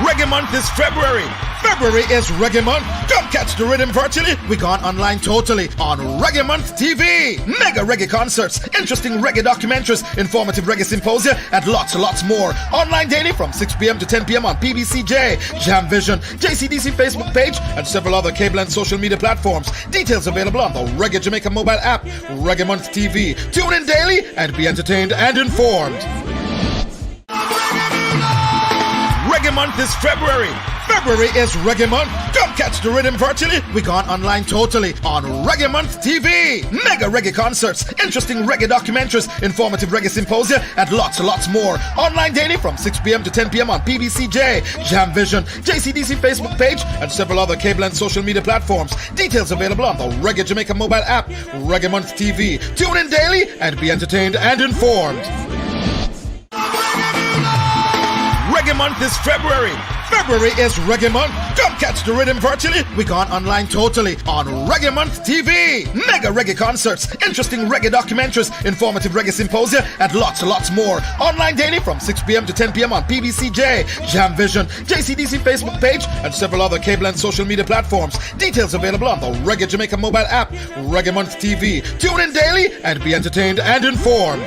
Reggae month is February. February is Reggae month. Come catch the rhythm virtually. We gone online totally on Reggae Month TV. Mega reggae concerts, interesting reggae documentaries, informative reggae symposia, and lots more. Online daily from 6 p.m. to 10 p.m. on PBCJ, Jam Vision, JCDC Facebook page, and several other cable and social media platforms. Details available on the Reggae Jamaica mobile app, Reggae Month TV. Tune in daily and be entertained and informed. Reggae month is February. February is Reggae month. Come catch the rhythm virtually. We gone online totally on Reggae Month TV. Mega reggae concerts, interesting reggae documentaries, informative reggae symposia, and lots more. Online daily from 6 p.m. to 10 p.m. on PBCJ, Jam Vision, JCDC Facebook page, and several other cable and social media platforms. Details available on the Reggae Jamaica mobile app, Reggae Month TV. Tune in daily and be entertained and informed. Reggae month is February. February is Reggae month. Come catch the rhythm virtually. We gone online totally on Reggae Month TV. Mega reggae concerts, interesting reggae documentaries, informative reggae symposia, and lots more. Online daily from 6 p.m. to 10 p.m. on PBCJ, Jam Vision, JCDC Facebook page, and several other cable and social media platforms. Details available on the Reggae Jamaica mobile app, Reggae Month TV. Tune in daily and be entertained and informed.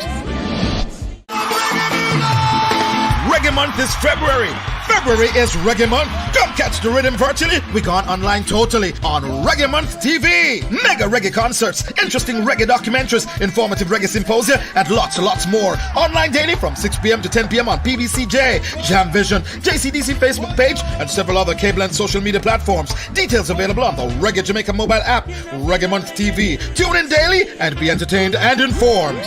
Reggae month is February. February is Reggae month. Come catch the rhythm virtually. We gone online totally on Reggae Month TV. Mega reggae concerts, interesting reggae documentaries, informative reggae symposia, and lots more. Online daily from 6 p.m. to 10 p.m. on PBCJ, Jam Vision, JCDC Facebook page, and several other cable and social media platforms. Details available on the Reggae Jamaica mobile app, Reggae Month TV. Tune in daily and be entertained and informed.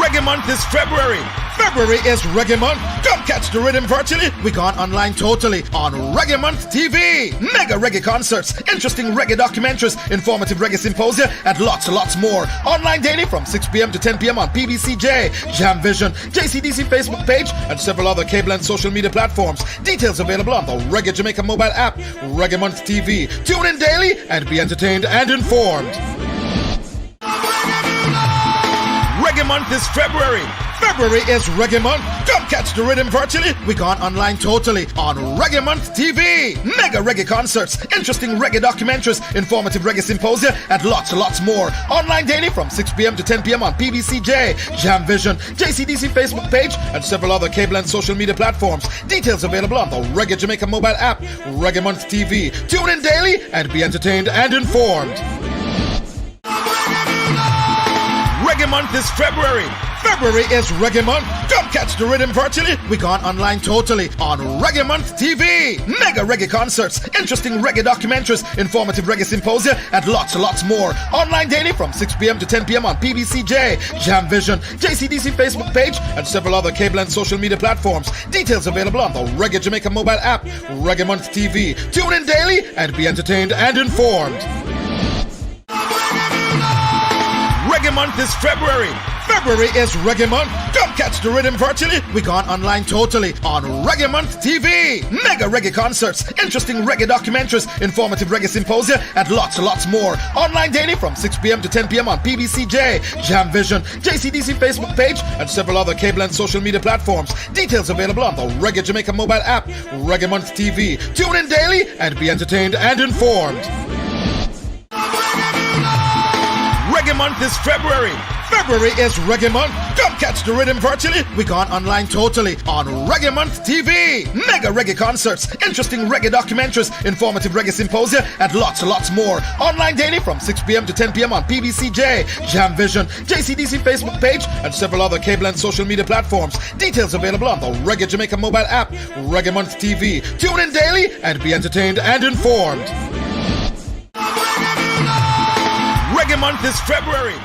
Reggae month is February. February is Reggae month. Come catch the rhythm virtually. We gone online totally on Reggae Month TV. Mega reggae concerts, interesting reggae documentaries, informative reggae symposia, and lots more. Online daily from 6 p.m. to 10 p.m. on PBCJ, Jam Vision, JCDC Facebook page, and several other cable and social media platforms. Details available on the Reggae Jamaica mobile app, Reggae Month TV. Tune in daily and be entertained and informed. Reggae month is February. February is Reggae month. Come catch the rhythm virtually. We gone online totally on Reggae Month TV. Mega reggae concerts, interesting reggae documentaries, informative reggae symposia, and lots more. Online daily from 6 p.m. to 10 p.m. on PBCJ, Jam Vision, JCDC Facebook page, and several other cable and social media platforms. Details available on the Reggae Jamaica mobile app, Reggae Month TV. Tune in daily and be entertained and informed. Reggae month is February. February is Reggae month. Come catch the rhythm virtually. We gone online totally on Reggae Month TV. Mega reggae concerts, interesting reggae documentaries, informative reggae symposia, and lots more. Online daily from 6 p.m. to 10 p.m. on PBCJ, Jam Vision, JCDC Facebook page, and several other cable and social media platforms. Details available on the Reggae Jamaica mobile app, Reggae Month TV. Tune in daily and be entertained and informed. Reggae month is February. February is Reggae month. Come catch the rhythm virtually. We gone online totally on Reggae Month TV. Mega reggae concerts, interesting reggae documentaries, informative reggae symposia, and lots more. Online daily from 6 p.m. to 10 p.m. on PBCJ, Jam Vision, JCDC Facebook page, and several other cable and social media platforms. Details available on the Reggae Jamaica mobile app, Reggae Month TV. Tune in daily and be entertained and informed. Reggae month is February. February is Reggae month. Come catch the rhythm virtually. We gone online totally on Reggae Month TV. Mega reggae concerts, interesting reggae documentaries, informative reggae symposia, and lots more. Online daily from 6 p.m. to 10 p.m. on PBCJ, Jam Vision, JCDC Facebook page, and several other cable and social media platforms. Details available on the Reggae Jamaica mobile app, Reggae Month TV. Tune in daily and be entertained and informed. Reggae month is February.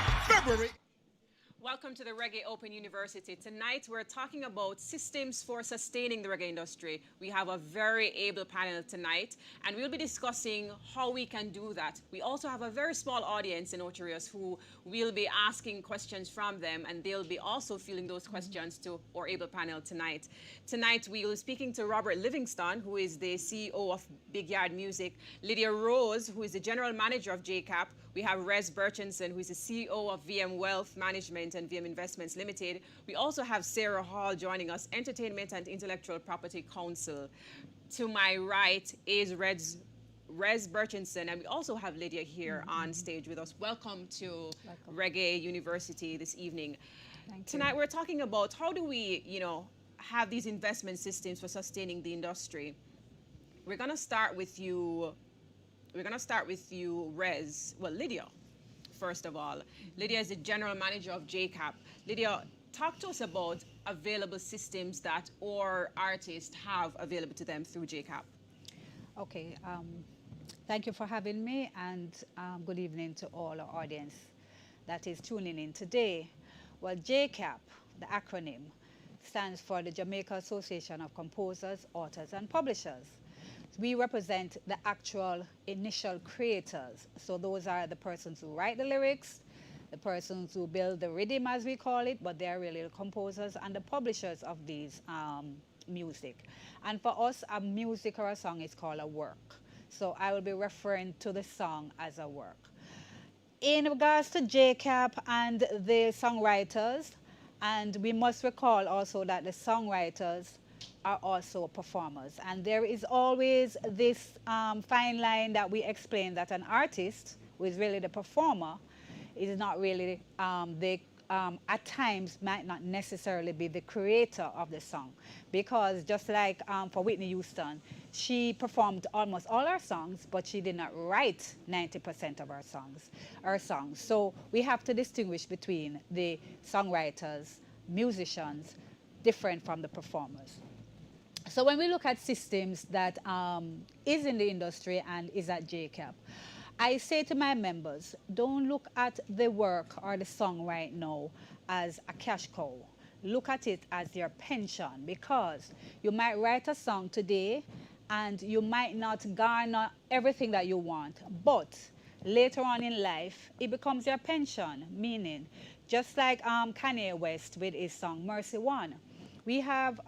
Welcome to the Reggae Open University. Tonight we're talking about systems for sustaining the reggae industry. We have a very able panel tonight, and we'll be discussing how we can do that. We also have a very small audience in Ocherius who will be asking questions from them, and they'll be also fielding those questions to our able panel tonight. Tonight we will be speaking to Robert Livingston, who is the CEO of Big Yard Music, Lydia Rose, who is the general manager of JCAP. We have Berchenson, who is the CEO of VM Wealth Management and VM Investments Limited. We also have Sarah Hall joining us, Entertainment and Intellectual Property Counsel. To my right is Rez Berchenson, and we also have Lydia here on stage with us. Welcome to Reggae University this evening. Tonight we're talking about how do we, have these investment systems for sustaining the industry. We're gonna start with you. Rez. Well, Lydia, first of all. Lydia is the general manager of JCAP. Lydia, talk to us about available systems that our artists have available to them through JCAP. Okay. Thank you for having me, and good evening to all our audience that is tuning in today. Well, JCAP, the acronym, stands for the Jamaica Association of Composers, Authors, and Publishers. We represent the actual initial creators. So those are the persons who write the lyrics, the persons who build the rhythm, as we call it, but they're really the composers and the publishers of these music. And for us, a music or a song is called a work. So I will be referring to the song as a work. In regards to JCAP and the songwriters, and we must recall also that the songwriters are also performers. And there is always this fine line that we explain that an artist, who is really the performer, is not really at times might not necessarily be the creator of the song. Because just like for Whitney Houston, she performed almost all her songs, but she did not write 90% of her songs. So we have to distinguish between the songwriters, musicians, different from the performers. So when we look at systems that is in the industry and is at JCAP, I say to my members, don't look at the work or the song right now as a cash cow. Look at it as your pension, because you might write a song today and you might not garner everything that you want, but later on in life, it becomes your pension, meaning just like Kanye West with his song Mercy One. We have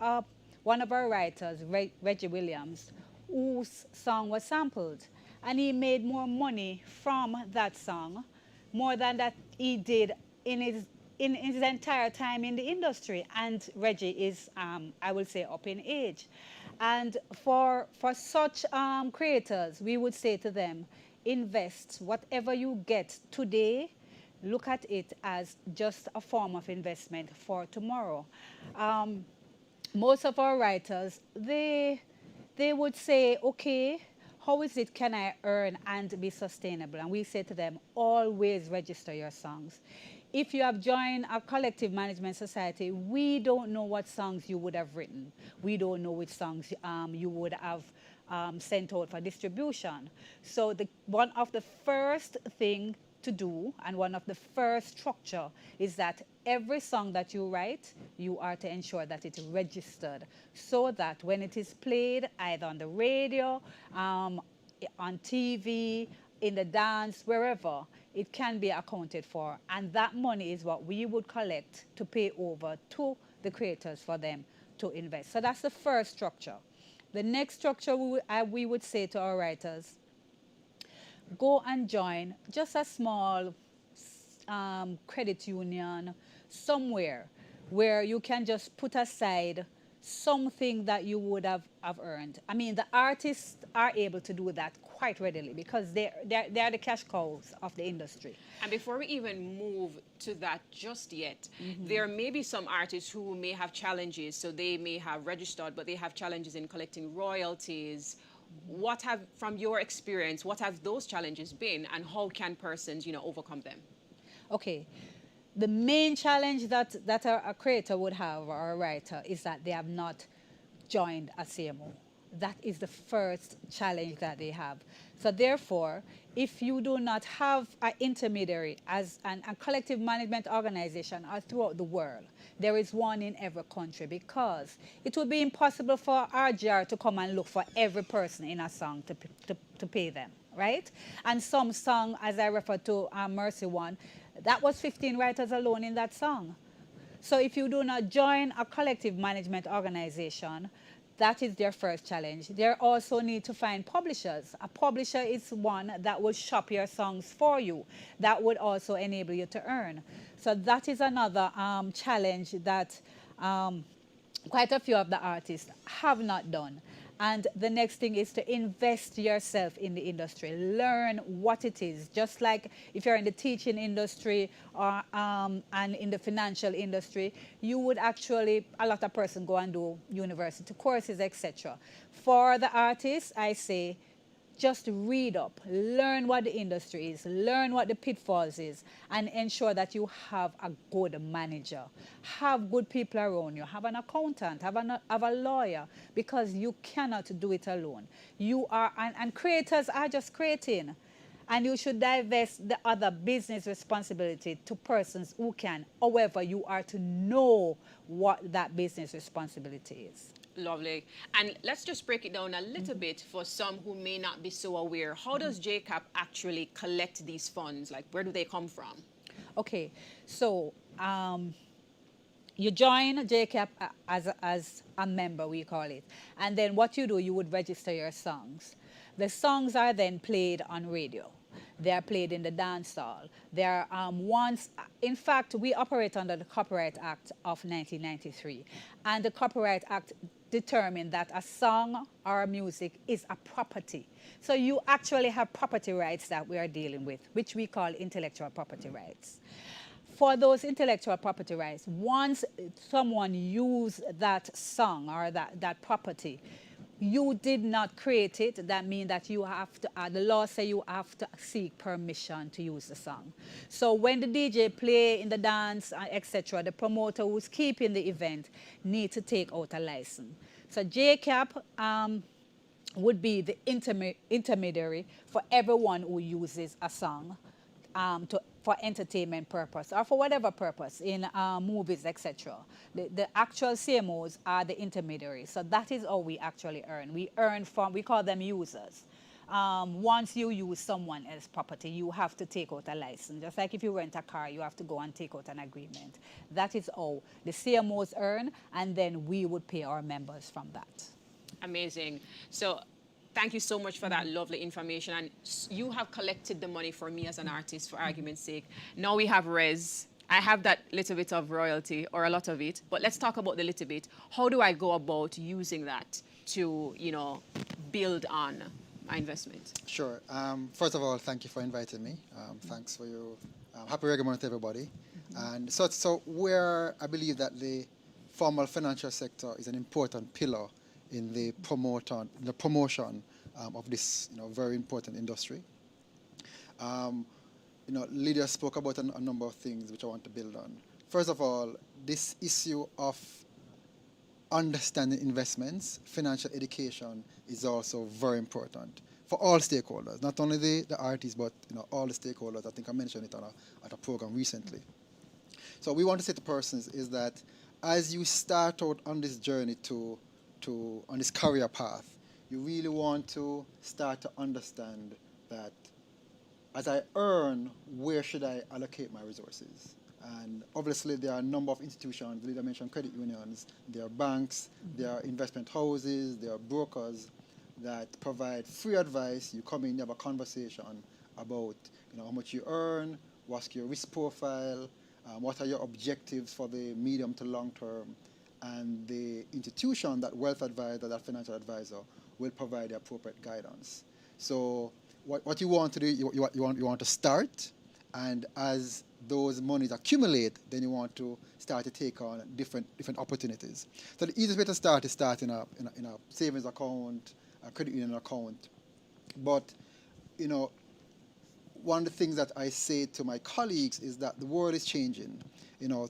one of our writers, Reggie Williams, whose song was sampled. And he made more money from that song, more than that he did in his entire time in the industry. And Reggie is, I will say, up in age. And for such creators, we would say to them, invest whatever you get today. Look at it as just a form of investment for tomorrow. Most of our writers, they would say, okay, how is it can I earn and be sustainable? And we say to them, always register your songs. If you have joined a collective management society, we don't know what songs you would have written. We don't know which songs you would have sent out for distribution. So one of the first thing to do, and one of the first structure, is that every song that you write, you are to ensure that it is registered, so that when it is played either on the radio, on TV, in the dance, wherever, it can be accounted for. And that money is what we would collect to pay over to the creators for them to invest. So that's the first structure. The next structure we would say to our writers, go and join just a small credit union somewhere where you can just put aside something that you would have earned. I mean, the artists are able to do that quite readily because they're the cash cows of the industry. And before we even move to that just yet, there may be some artists who may have challenges. So they may have registered, but they have challenges in collecting royalties. From your experience, what have those challenges been, and how can persons, overcome them? Okay. The main challenge that a creator would have, or a writer, is that they have not joined a CMO. That is the first challenge that they have. So therefore, if you do not have an intermediary as a collective management organization throughout the world, there is one in every country, because it would be impossible for RGR to come and look for every person in a song to pay them, right? And some song, as I referred to Mercy One, that was 15 writers alone in that song. So if you do not join a collective management organization, That is their first challenge. They also need to find publishers. A publisher is one that will shop your songs for you. That would also enable you to earn. So that is another challenge that quite a few of the artists have not done. And the next thing is to invest yourself in the industry. Learn what it is. Just like if you're in the teaching industry or and in the financial industry, you would actually, a lot of person go and do university courses, etc. For the artists, I say, just read up, learn what the industry is, learn what the pitfalls is, and ensure that you have a good manager. Have good people around you. Have an accountant, have a lawyer, because you cannot do it alone. You are, and creators are just creating. And you should divest the other business responsibility to persons who can. However, you are to know what that business responsibility is. Lovely. And let's just break it down a little bit for some who may not be so aware. How does JCAP actually collect these funds? Like, where do they come from? Okay, so you join JCAP as a member, we call it. And then what you do, you would register your songs. The songs are then played on radio. They are played in the dance hall. They're in fact, we operate under the Copyright Act of 1993. And the Copyright Act determined that a song or music is a property. So you actually have property rights that we are dealing with, which we call intellectual property rights. For those intellectual property rights, once someone uses that song or that property, you did not create it. That means that you have to, the law says you have to seek permission to use the song. So when the DJ play in the dance, etc., the promoter who's keeping the event need to take out a license. So JCAP would be the intermediary for everyone who uses a song for entertainment purpose or for whatever purpose in movies, etc. The actual CMOs are the intermediaries. So that is how we actually earn. We earn from, we call them users. Once you use someone else's property, you have to take out a license. Just like if you rent a car, you have to go and take out an agreement. That is how the CMOs earn, and then we would pay our members from that. Amazing. So thank you so much for that lovely information. And you have collected the money for me as an artist, for argument's sake. Now we have Rez. I have that little bit of royalty, or a lot of it. But let's talk about the little bit. How do I go about using that to, you know, build on my investment? Sure. First of all, thank you for inviting me. Thanks for your happy Reggae Month, everybody. And so where I believe that the formal financial sector is an important pillar in the promotion of this, very important industry. Lydia spoke about a number of things which I want to build on. First of all, this issue of understanding investments, financial education is also very important for all stakeholders, not only the artists, but all the stakeholders. I think I mentioned it at a program recently. So we want to say to persons is that as you start out on this journey on this career path, you really want to start to understand that as I earn, where should I allocate my resources? And obviously there are a number of institutions. Lydia mentioned credit unions, there are banks, there are investment houses, there are brokers that provide free advice. You come in, you have a conversation about how much you earn, what's your risk profile, what are your objectives for the medium to long term, and the institution, that wealth advisor, that financial advisor, will provide the appropriate guidance. So what you want to do, you want to start, and as those monies accumulate, then you want to start to take on different opportunities. So the easiest way to start is starting in a savings account, a credit union account. But one of the things that I say to my colleagues is that the world is changing.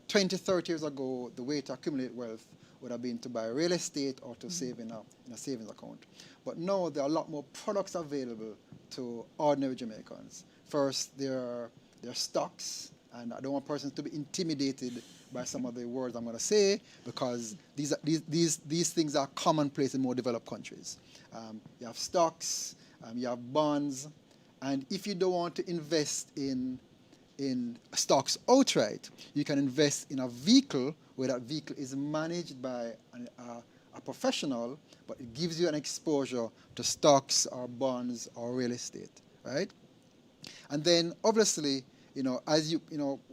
20, 30 years ago, the way to accumulate wealth would have been to buy real estate or to save in a savings account. But now there are a lot more products available to ordinary Jamaicans. First, there are stocks, and I don't want persons to be intimidated by some of the words I'm going to say, because these things are commonplace in more developed countries. You have stocks, you have bonds, and if you don't want to invest in stocks outright, you can invest in a vehicle where that vehicle is managed by a professional, but it gives you an exposure to stocks or bonds or real estate, right? And then obviously, as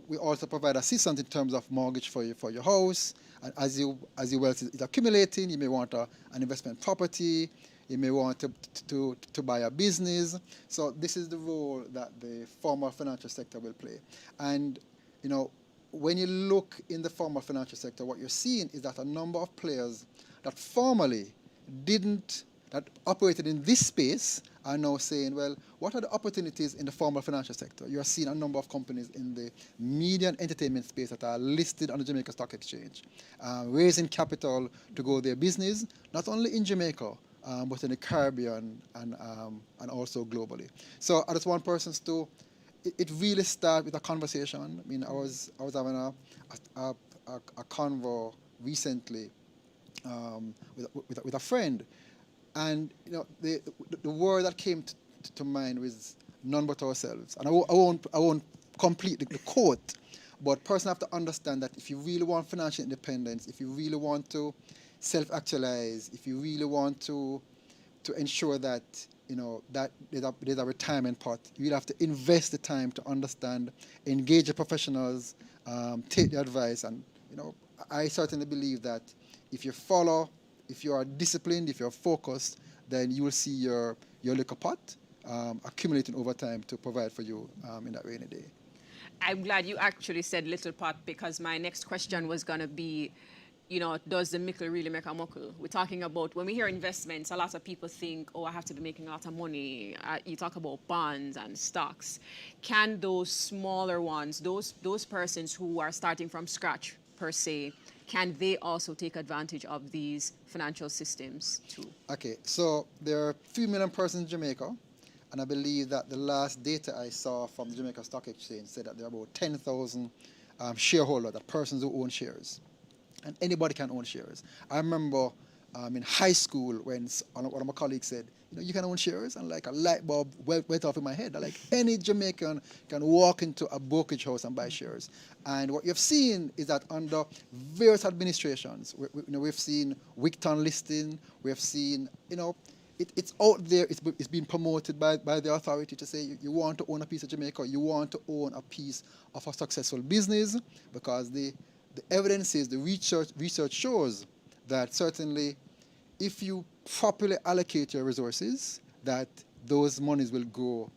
we also provide assistance in terms of mortgage for your house. And as your wealth is accumulating, you may want an investment property. You may want to buy a business. So this is the role that the formal financial sector will play. And when you look in the formal financial sector, what you're seeing is that a number of players that formerly that operated in this space are now saying, well, what are the opportunities in the formal financial sector? You are seeing a number of companies in the media and entertainment space that are listed on the Jamaica Stock Exchange, raising capital to grow their business, not only in Jamaica, but in the Caribbean and also globally. So I just want persons to, it really starts with a conversation. I mean, I was having a convo recently with a friend, and the word that came to mind was none but ourselves. And I won't complete the quote, but person have to understand that if you really want financial independence, if you really want to self-actualize, if you really want to ensure that that there's a retirement pot, you will have to invest the time to understand, engage the professionals, take the advice, and I certainly believe that if you are disciplined, if you're focused, then you will see your liquor pot accumulating over time to provide for you in that rainy day. I'm glad you actually said little pot, because my next question was going to be, does the mickle really make a muckle? We're talking about, when we hear investments, a lot of people think, oh, I have to be making a lot of money. You talk about bonds and stocks. Can those smaller ones, those persons who are starting from scratch, per se, can they also take advantage of these financial systems too? Okay, so there are 3 million persons in Jamaica, and I believe that the last data I saw from the Jamaica Stock Exchange said that there are about 10,000 shareholders, that persons who own shares. And anybody can own shares. I remember in high school when one of my colleagues said, you can own shares, and like a light bulb went off in my head. Like any Jamaican can walk into a brokerage house and buy shares. And what you've seen is that under various administrations, we've seen Wigton listing, we've seen, it's out there, it's been promoted by the authority to say you want to own a piece of Jamaica, you want to own a piece of a successful business, because the evidence is, the research shows that certainly if you properly allocate your resources, that those monies will grow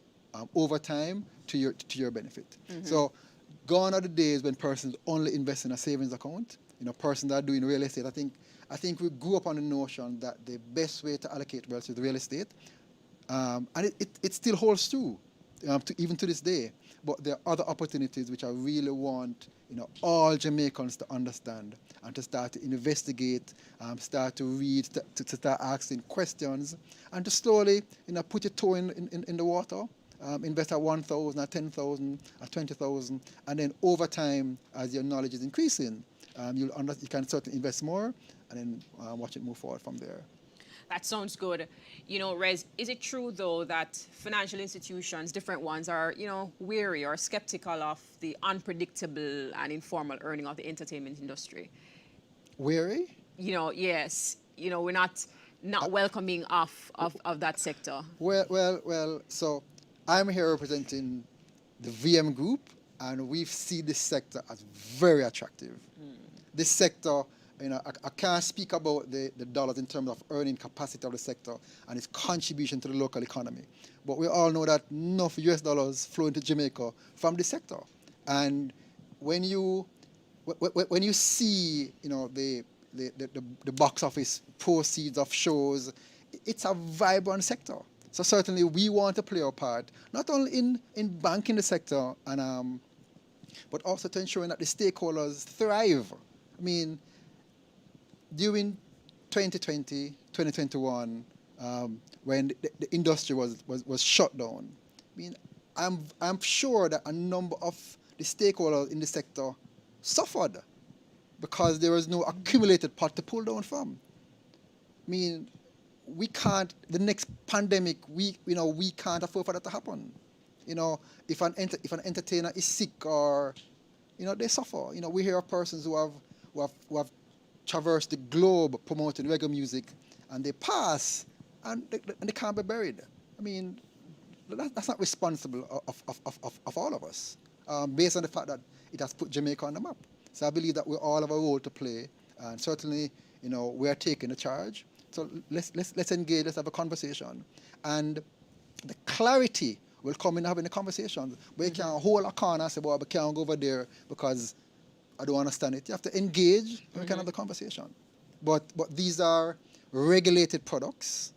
over time to your benefit. Mm-hmm. So gone are the days when persons only invest in a savings account. Persons that are doing real estate. I think we grew up on the notion that the best way to allocate wealth is real estate, and it still holds true, even to this day. But there are other opportunities which I really want all Jamaicans to understand and to start to investigate, start to read, to start asking questions, and to slowly put your toe in the water, invest at 1,000, at 10,000, at 20,000, and then over time, as your knowledge is increasing, you can certainly invest more, and then watch it move forward from there. That sounds good. Rez, is it true, though, that financial institutions, different ones, are, wary or skeptical of the unpredictable and informal earning of the entertainment industry? Wary? Yes. We're not welcoming of that sector. Well, so I'm here representing the VM Group, and we see this sector as very attractive. This sector, I can't speak about the dollars in terms of earning capacity of the sector and its contribution to the local economy. But we all know that enough US dollars flow into Jamaica from this sector. And when you see, the box office proceeds of shows, it's a vibrant sector. So certainly we want to play our part, not only in banking the sector, and but also to ensuring that the stakeholders thrive. I mean, during 2020, 2021, when the industry was shut down, I mean, I'm sure that a number of the stakeholders in the sector suffered because there was no accumulated pot to pull down from. I mean, we can't, the next pandemic, we can't afford for that to happen. If an entertainer is sick, or, they suffer. We hear of persons who have traverse the globe promoting reggae music, and they pass, and they can't be buried. I mean, that's not responsible of all of us, based on the fact that it has put Jamaica on the map. So I believe that we all have a role to play, and certainly, you know, we are taking the charge. So let's engage, let's have a conversation, and the clarity will come in having the conversations. But you can't hold a corner and say, well, I can't go over there because I don't understand it. You have to engage and we can have the conversation. But these are regulated products.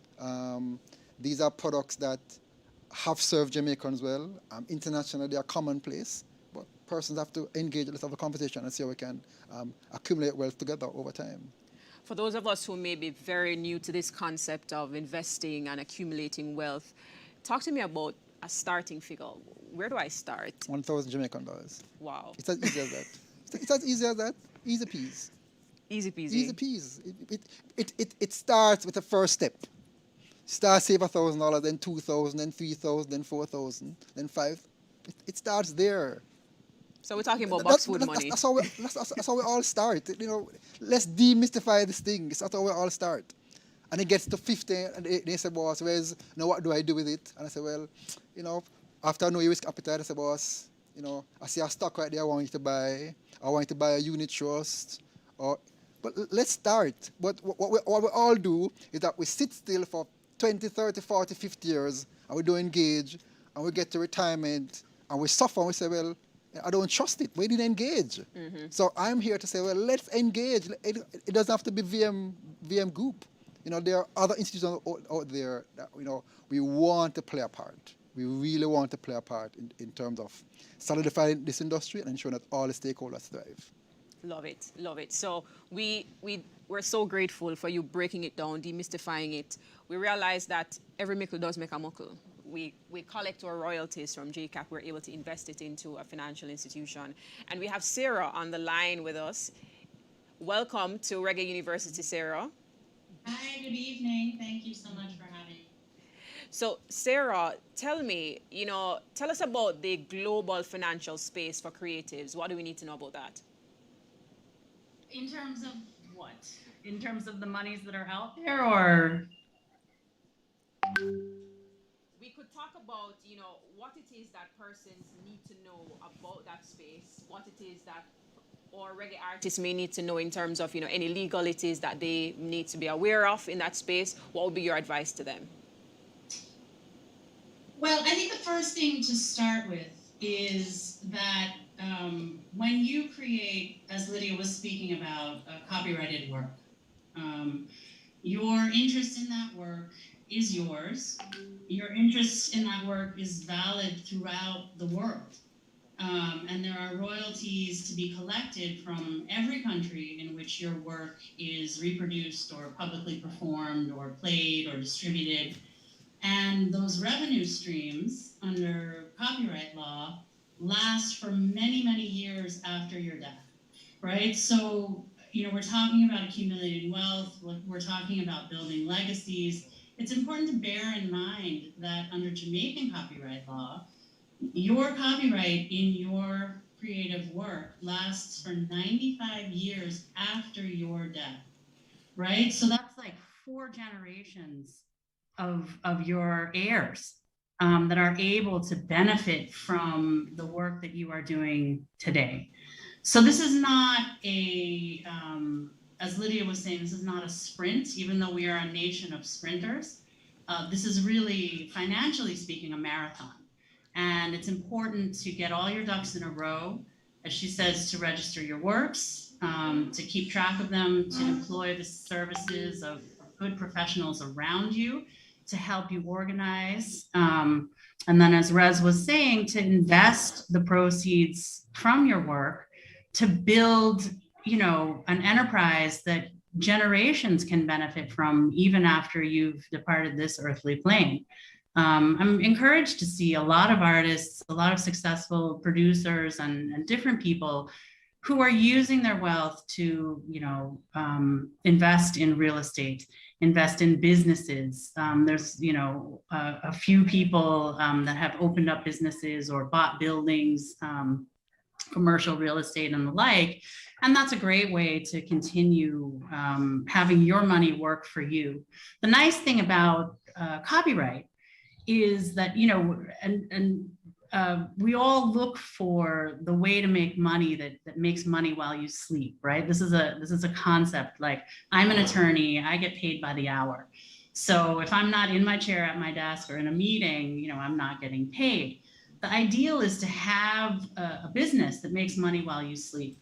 These are products that have served Jamaicans well. Internationally, they are commonplace. But persons have to engage, let's have a conversation and see how we can accumulate wealth together over time. For those of us who may be very new to this concept of investing and accumulating wealth, talk to me about a starting figure. Where do I start? 1,000 Jamaican dollars. Wow. It's as easy as that. It's as easy as that. Easy peas. Easy peasy. Easy peas. It starts with the first step. Start save $1,000, then 2,000, then 3,000, then 4,000, then 5. It starts there. So we're talking about box food money. That's how we all start. You know, let's demystify this thing. That's how we all start. And it gets to 50, and they say, boss, now what do I do with it? And I say, well, you know, after I know your risk appetite, I say, boss, you know, I see a stock right there I want you to buy. I want you to buy a unit trust. But let's start. But what we all do is that we sit still for 20, 30, 40, 50 years, and we don't engage, and we get to retirement, and we suffer, and we say, well, I don't trust it. We didn't engage. So I'm here to say, well, let's engage. It doesn't have to be VM Group. You know, there are other institutions out there that, you know, we want to play a part. We really want to play a part in terms of solidifying this industry and ensuring that all the stakeholders thrive. Love it, love it. So we're so grateful for you breaking it down, demystifying it. We realize that every mickle does make a muckle. We collect our royalties from JCAP. We're able to invest it into a financial institution. And we have Sarah on the line with us. Welcome to Reggae University, Sarah. Hi, good evening. Thank you so much for having me. So, Sarah, tell me, tell us about the global financial space for creatives. What do we need to know about that? In terms of what? In terms of the monies that are out there, or? We could talk about, what it is that persons need to know about that space, what it is that or reggae artists may need to know in terms of, any legalities that they need to be aware of in that space. What would be your advice to them? Well, I think the first thing to start with is that when you create, as Lydia was speaking about, a copyrighted work, your interest in that work is yours. Your interest in that work is valid throughout the world. And there are royalties to be collected from every country in which your work is reproduced or publicly performed or played or distributed. And those revenue streams under copyright law last for many, many years after your death, right? So, we're talking about accumulating wealth, we're talking about building legacies. It's important to bear in mind that under Jamaican copyright law, your copyright in your creative work lasts for 95 years after your death, right? So that's like 4 generations of your heirs that are able to benefit from the work that you are doing today. So this is not as Lydia was saying, this is not a sprint, even though we are a nation of sprinters. This is really, financially speaking, a marathon. And it's important to get all your ducks in a row, as she says, to register your works, to keep track of them, to employ the services of good professionals around you to help you organize. And then, as Rez was saying, to invest the proceeds from your work to build, an enterprise that generations can benefit from even after you've departed this earthly plane. I'm encouraged to see a lot of artists, a lot of successful producers and different people who are using their wealth to, invest in real estate, invest in businesses. There's, a few people that have opened up businesses or bought buildings commercial real estate and the like. And that's a great way to continue having your money work for you. The nice thing about copyright is that, you know, we all look for the way to make money that makes money while you sleep, right? This is a concept. Like, I'm an attorney, I get paid by the hour. So if I'm not in my chair at my desk or in a meeting, you know, I'm not getting paid. The ideal is to have a business that makes money while you sleep.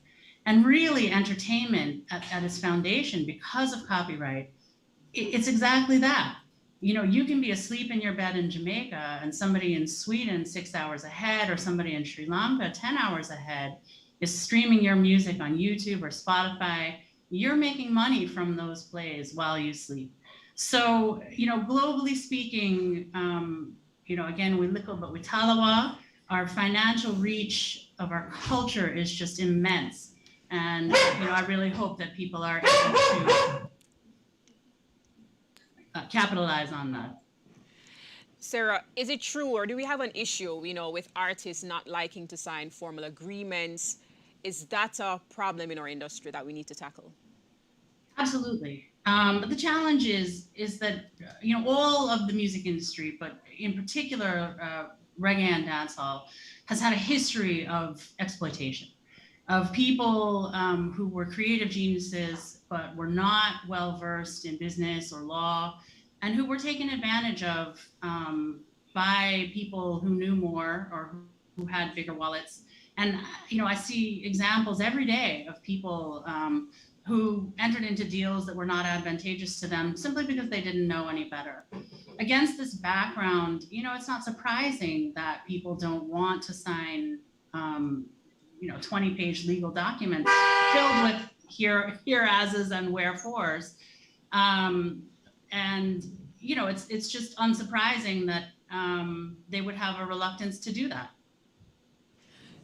And really, entertainment at its foundation, because of copyright, it's exactly that. You know, you can be asleep in your bed in Jamaica and somebody in Sweden 6 hours ahead, or somebody in Sri Lanka 10 hours ahead is streaming your music on YouTube or Spotify. You're making money from those plays while you sleep. So, you know, globally speaking, you know, again, we little but we talawa, our financial reach of our culture is just immense. And, you know, I really hope that people are able to capitalize on that. Sarah, is it true, or do we have an issue, you know, with artists not liking to sign formal agreements? Is that a problem in our industry that we need to tackle? Absolutely. But the challenge is that, you know, all of the music industry, but in particular, reggae and dancehall, has had a history of exploitation, of people who were creative geniuses, but were not well versed in business or law, and who were taken advantage of by people who knew more or who had bigger wallets. And, you know, I see examples every day of people who entered into deals that were not advantageous to them simply because they didn't know any better. Against this background, you know, it's not surprising that people don't want to sign, you know, 20-page legal documents filled with hereases and wherefores. And, you know, it's just unsurprising that they would have a reluctance to do that.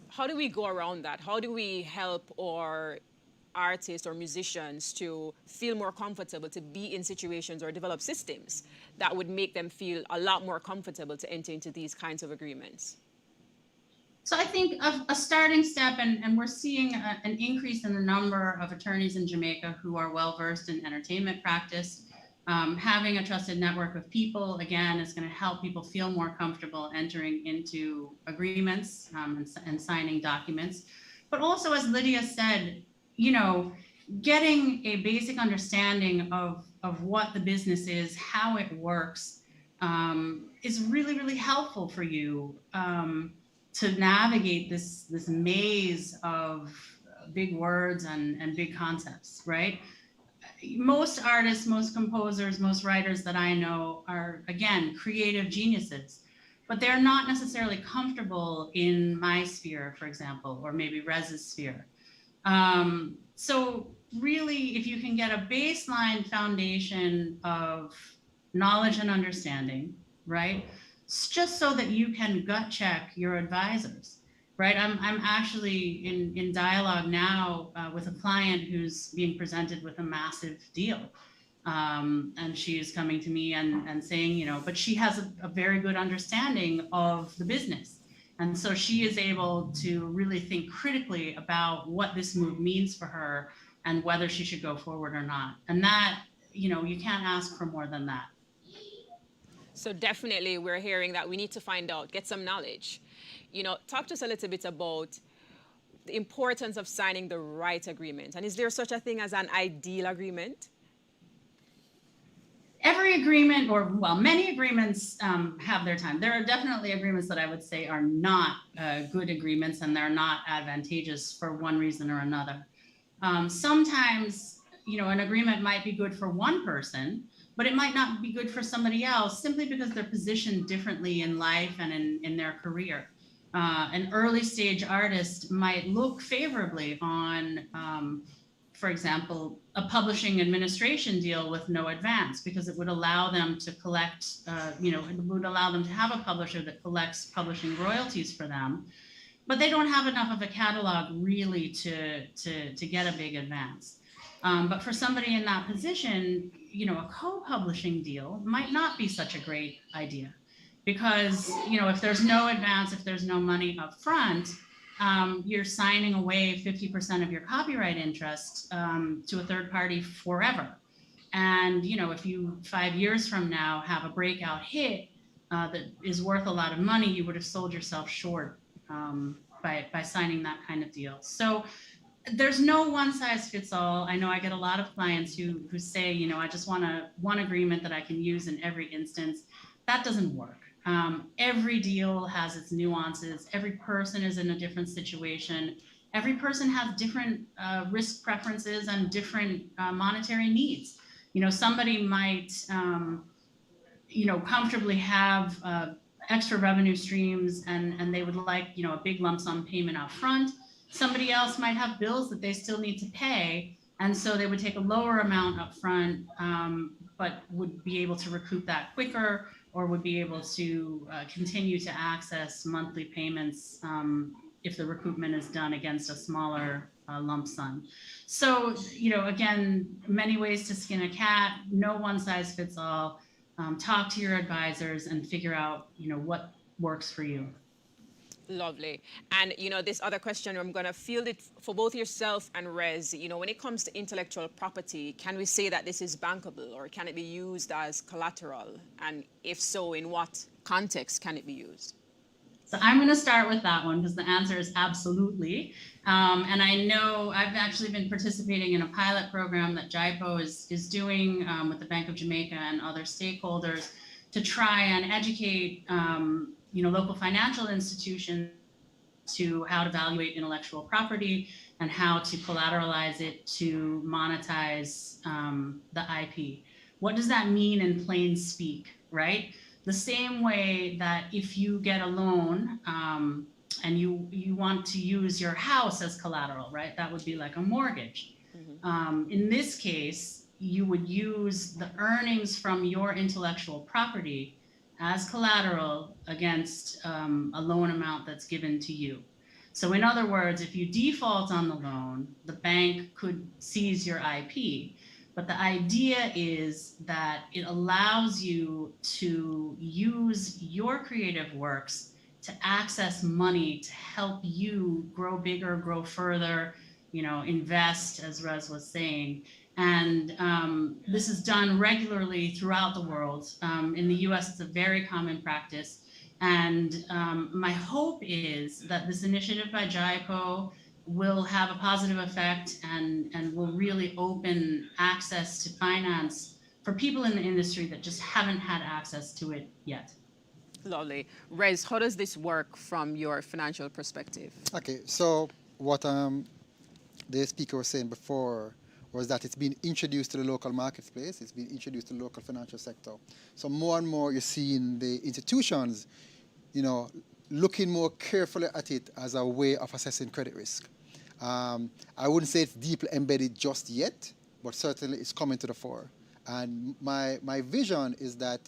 How do we go around that? How do we help our artists or musicians to feel more comfortable to be in situations or develop systems that would make them feel a lot more comfortable to enter into these kinds of agreements? So I think a starting step, and we're seeing an increase in the number of attorneys in Jamaica who are well-versed in entertainment practice. Having a trusted network of people, again, is going to help people feel more comfortable entering into agreements and signing documents. But also, as Lydia said, you know, getting a basic understanding of what the business is, how it works, is really, really helpful for you to navigate this maze of big words and big concepts, right? Most artists, most composers, most writers that I know are, again, creative geniuses, but they're not necessarily comfortable in my sphere, for example, or maybe Rez's sphere. So really, if you can get a baseline foundation of knowledge and understanding, right? It's just so that you can gut check your advisors, right? I'm actually in dialogue now with a client who's being presented with a massive deal. And she is coming to me and saying, you know, but she has a very good understanding of the business. And so she is able to really think critically about what this move means for her and whether she should go forward or not. And that, you know, you can't ask for more than that. So definitely we're hearing that we need to find out, get some knowledge. You know, talk to us a little bit about the importance of signing the right agreement. And is there such a thing as an ideal agreement? Every agreement, or well, many agreements have their time. There are definitely agreements that I would say are not good agreements, and they're not advantageous for one reason or another. Sometimes, you know, an agreement might be good for one person, but it might not be good for somebody else simply because they're positioned differently in life and in their career. An early stage artist might look favorably on, for example, a publishing administration deal with no advance, because it would allow them to collect, you know, it would allow them to have a publisher that collects publishing royalties for them, but they don't have enough of a catalog really to get a big advance. But for somebody in that position, you know, a co-publishing deal might not be such a great idea, because, you know, if there's no advance, if there's no money up front, you're signing away 50% of your copyright interest to a third party forever. And, you know, if you 5 years from now have a breakout hit that is worth a lot of money, you would have sold yourself short by signing that kind of deal. So there's no one size fits all. I know I get a lot of clients who say, you know, I just want one agreement that I can use in every instance. That doesn't work. Every deal has its nuances. Every person is in a different situation. Every person has different risk preferences and different monetary needs. You know, somebody might, you know, comfortably have extra revenue streams and they would like, you know, a big lump sum payment up front. Somebody else might have bills that they still need to pay, and so they would take a lower amount up front, but would be able to recoup that quicker, or would be able to continue to access monthly payments if the recoupment is done against a smaller lump sum. So, you know, again, many ways to skin a cat, no one size fits all. Talk to your advisors and figure out, you know, what works for you. Lovely. And, you know, this other question, I'm going to field it for both yourself and Rez. You know, when it comes to intellectual property, can we say that this is bankable, or can it be used as collateral? And if so, in what context can it be used? So I'm going to start with that one because the answer is absolutely. And I know I've actually been participating in a pilot program that JIPO is doing with the Bank of Jamaica and other stakeholders to try and educate you know, local financial institutions to how to evaluate intellectual property and how to collateralize it to monetize the IP. What does that mean in plain speak, right? The same way that if you get a loan and you want to use your house as collateral, right? That would be like a mortgage. Mm-hmm. In this case, you would use the earnings from your intellectual property as collateral against a loan amount that's given to you. So in other words, if you default on the loan, the bank could seize your IP. But the idea is that it allows you to use your creative works to access money to help you grow bigger, grow further, you know, invest, as Rez was saying. And this is done regularly throughout the world. In the US, it's a very common practice. And my hope is that this initiative by JIPO will have a positive effect and will really open access to finance for people in the industry that just haven't had access to it yet. Lovely. Rez, how does this work from your financial perspective? Okay, so what the speaker was saying before was that it's been introduced to the local marketplace, it's been introduced to the local financial sector. So more and more you're seeing the institutions, you know, looking more carefully at it as a way of assessing credit risk. I wouldn't say it's deeply embedded just yet, but certainly it's coming to the fore. And my vision is that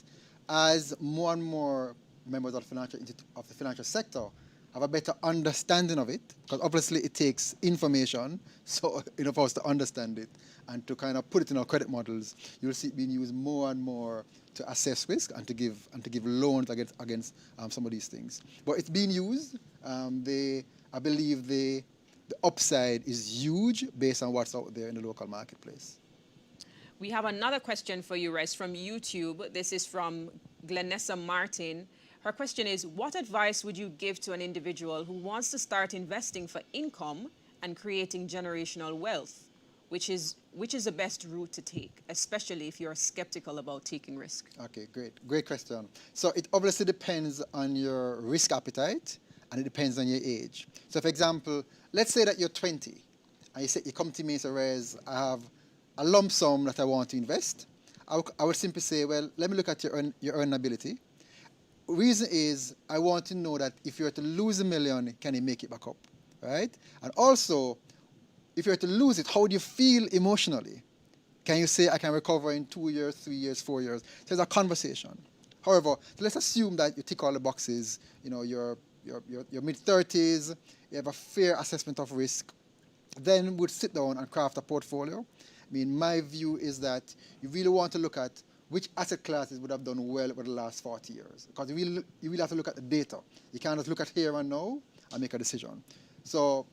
as more and more members of the financial sector have a better understanding of it, because obviously it takes information, so for us to understand it and to kind of put it in our credit models, you'll see it being used more and more to assess risk and to give loans against some of these things. But it's being used. I believe the upside is huge based on what's out there in the local marketplace. We have another question for you, Rez, from YouTube. This is from Glenessa Martin. Her question is, what advice would you give to an individual who wants to start investing for income and creating generational wealth? Which is the best route to take, especially if you're skeptical about taking risk? Okay, great question. So it obviously depends on your risk appetite and it depends on your age. So for example, let's say that you're 20 and you come to me and say, Rez, I have a lump sum that I want to invest. I would simply say, well, let me look at your earnability. Reason is, I want to know that if you were to lose $1 million, can you make it back up, right? And also, if you were to lose it, how do you feel emotionally? Can you say, I can recover in 2 years, 3 years, 4 years? So there's a conversation. However, let's assume that you tick all the boxes, you're mid-30s, you have a fair assessment of risk, then we'd sit down and craft a portfolio. I mean, my view is that you really want to look at which asset classes would have done well over the last 40 years. Because you really have to look at the data. You can't just look at here and now and make a decision. So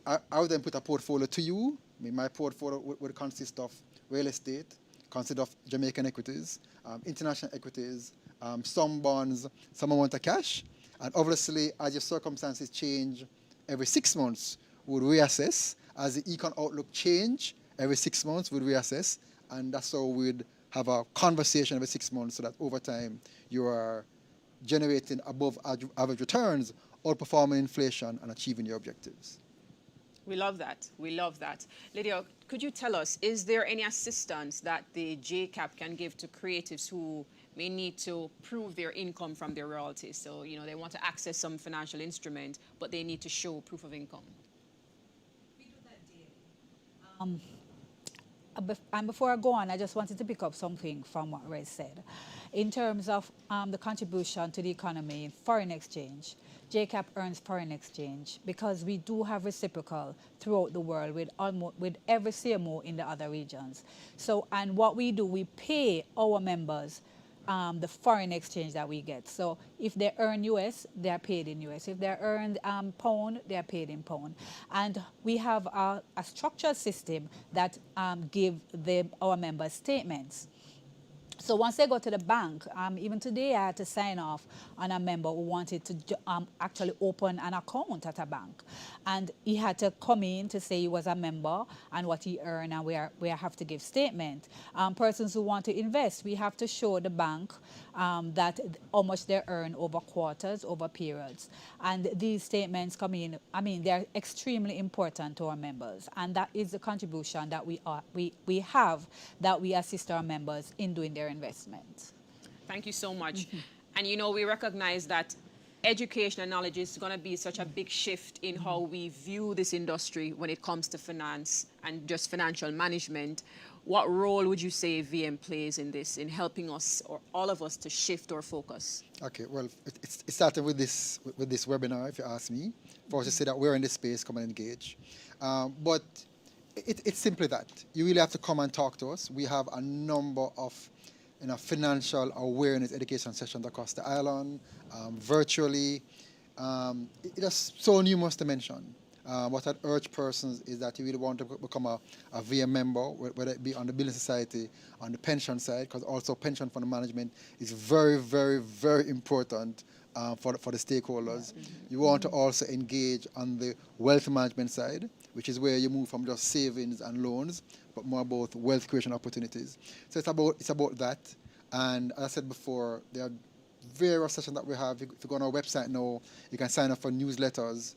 I would then put a portfolio to you. I mean, my portfolio would consist of real estate, consist of Jamaican equities, international equities, some bonds, some amount of cash. And obviously, as your circumstances change every 6 months, we'll reassess. As the econ outlook change, every 6 months we'll reassess. And that's how we'd have a conversation every 6 months so that over time you are generating above average returns, outperforming inflation and achieving your objectives. We love that. We love that. Lydia, could you tell us, is there any assistance that the JCAP can give to creatives who may need to prove their income from their royalties? So, you know, they want to access some financial instrument, but they need to show proof of income. We do that daily. And before I go on, I just wanted to pick up something from what Rez said. In terms of the contribution to the economy in foreign exchange, JCAP earns foreign exchange because we do have reciprocal throughout the world with every CMO in the other regions. So, and what we do, we pay our members the foreign exchange that we get. So if they earn US, they are paid in US. If they earn pound, they are paid in pound. And we have a structured system that give our members statements. So once they go to the bank, even today I had to sign off on a member who wanted to actually open an account at a bank. And he had to come in to say he was a member and what he earned, and we have to give statement. Persons who want to invest, we have to show the bank that how much they earn over quarters, over periods. And these statements come in, I mean, they're extremely important to our members. And that is the contribution that we have, that we assist our members in doing their investment. Thank you so much. And you know, we recognize that education and knowledge is going to be such a big shift in how we view this industry when it comes to finance and just financial management. What role would you say VM plays in this, in helping us, or all of us, to shift our focus? Okay, well, it started with this webinar, if you ask me, for us to say that we're in this space, come and engage. But it's simply that. You really have to come and talk to us. We have a number of financial awareness education sessions across the island, virtually. It is so numerous to mention. What I'd urge persons is that you really want to become a VM member, whether it be on the building society, on the pension side, because also pension fund management is very, very, very important for the stakeholders. You want to also engage on the wealth management side, which is where you move from just savings and loans, but more about wealth creation opportunities. So it's about that. And as I said before, there are various sessions that we have. If you go on our website now, you can sign up for newsletters.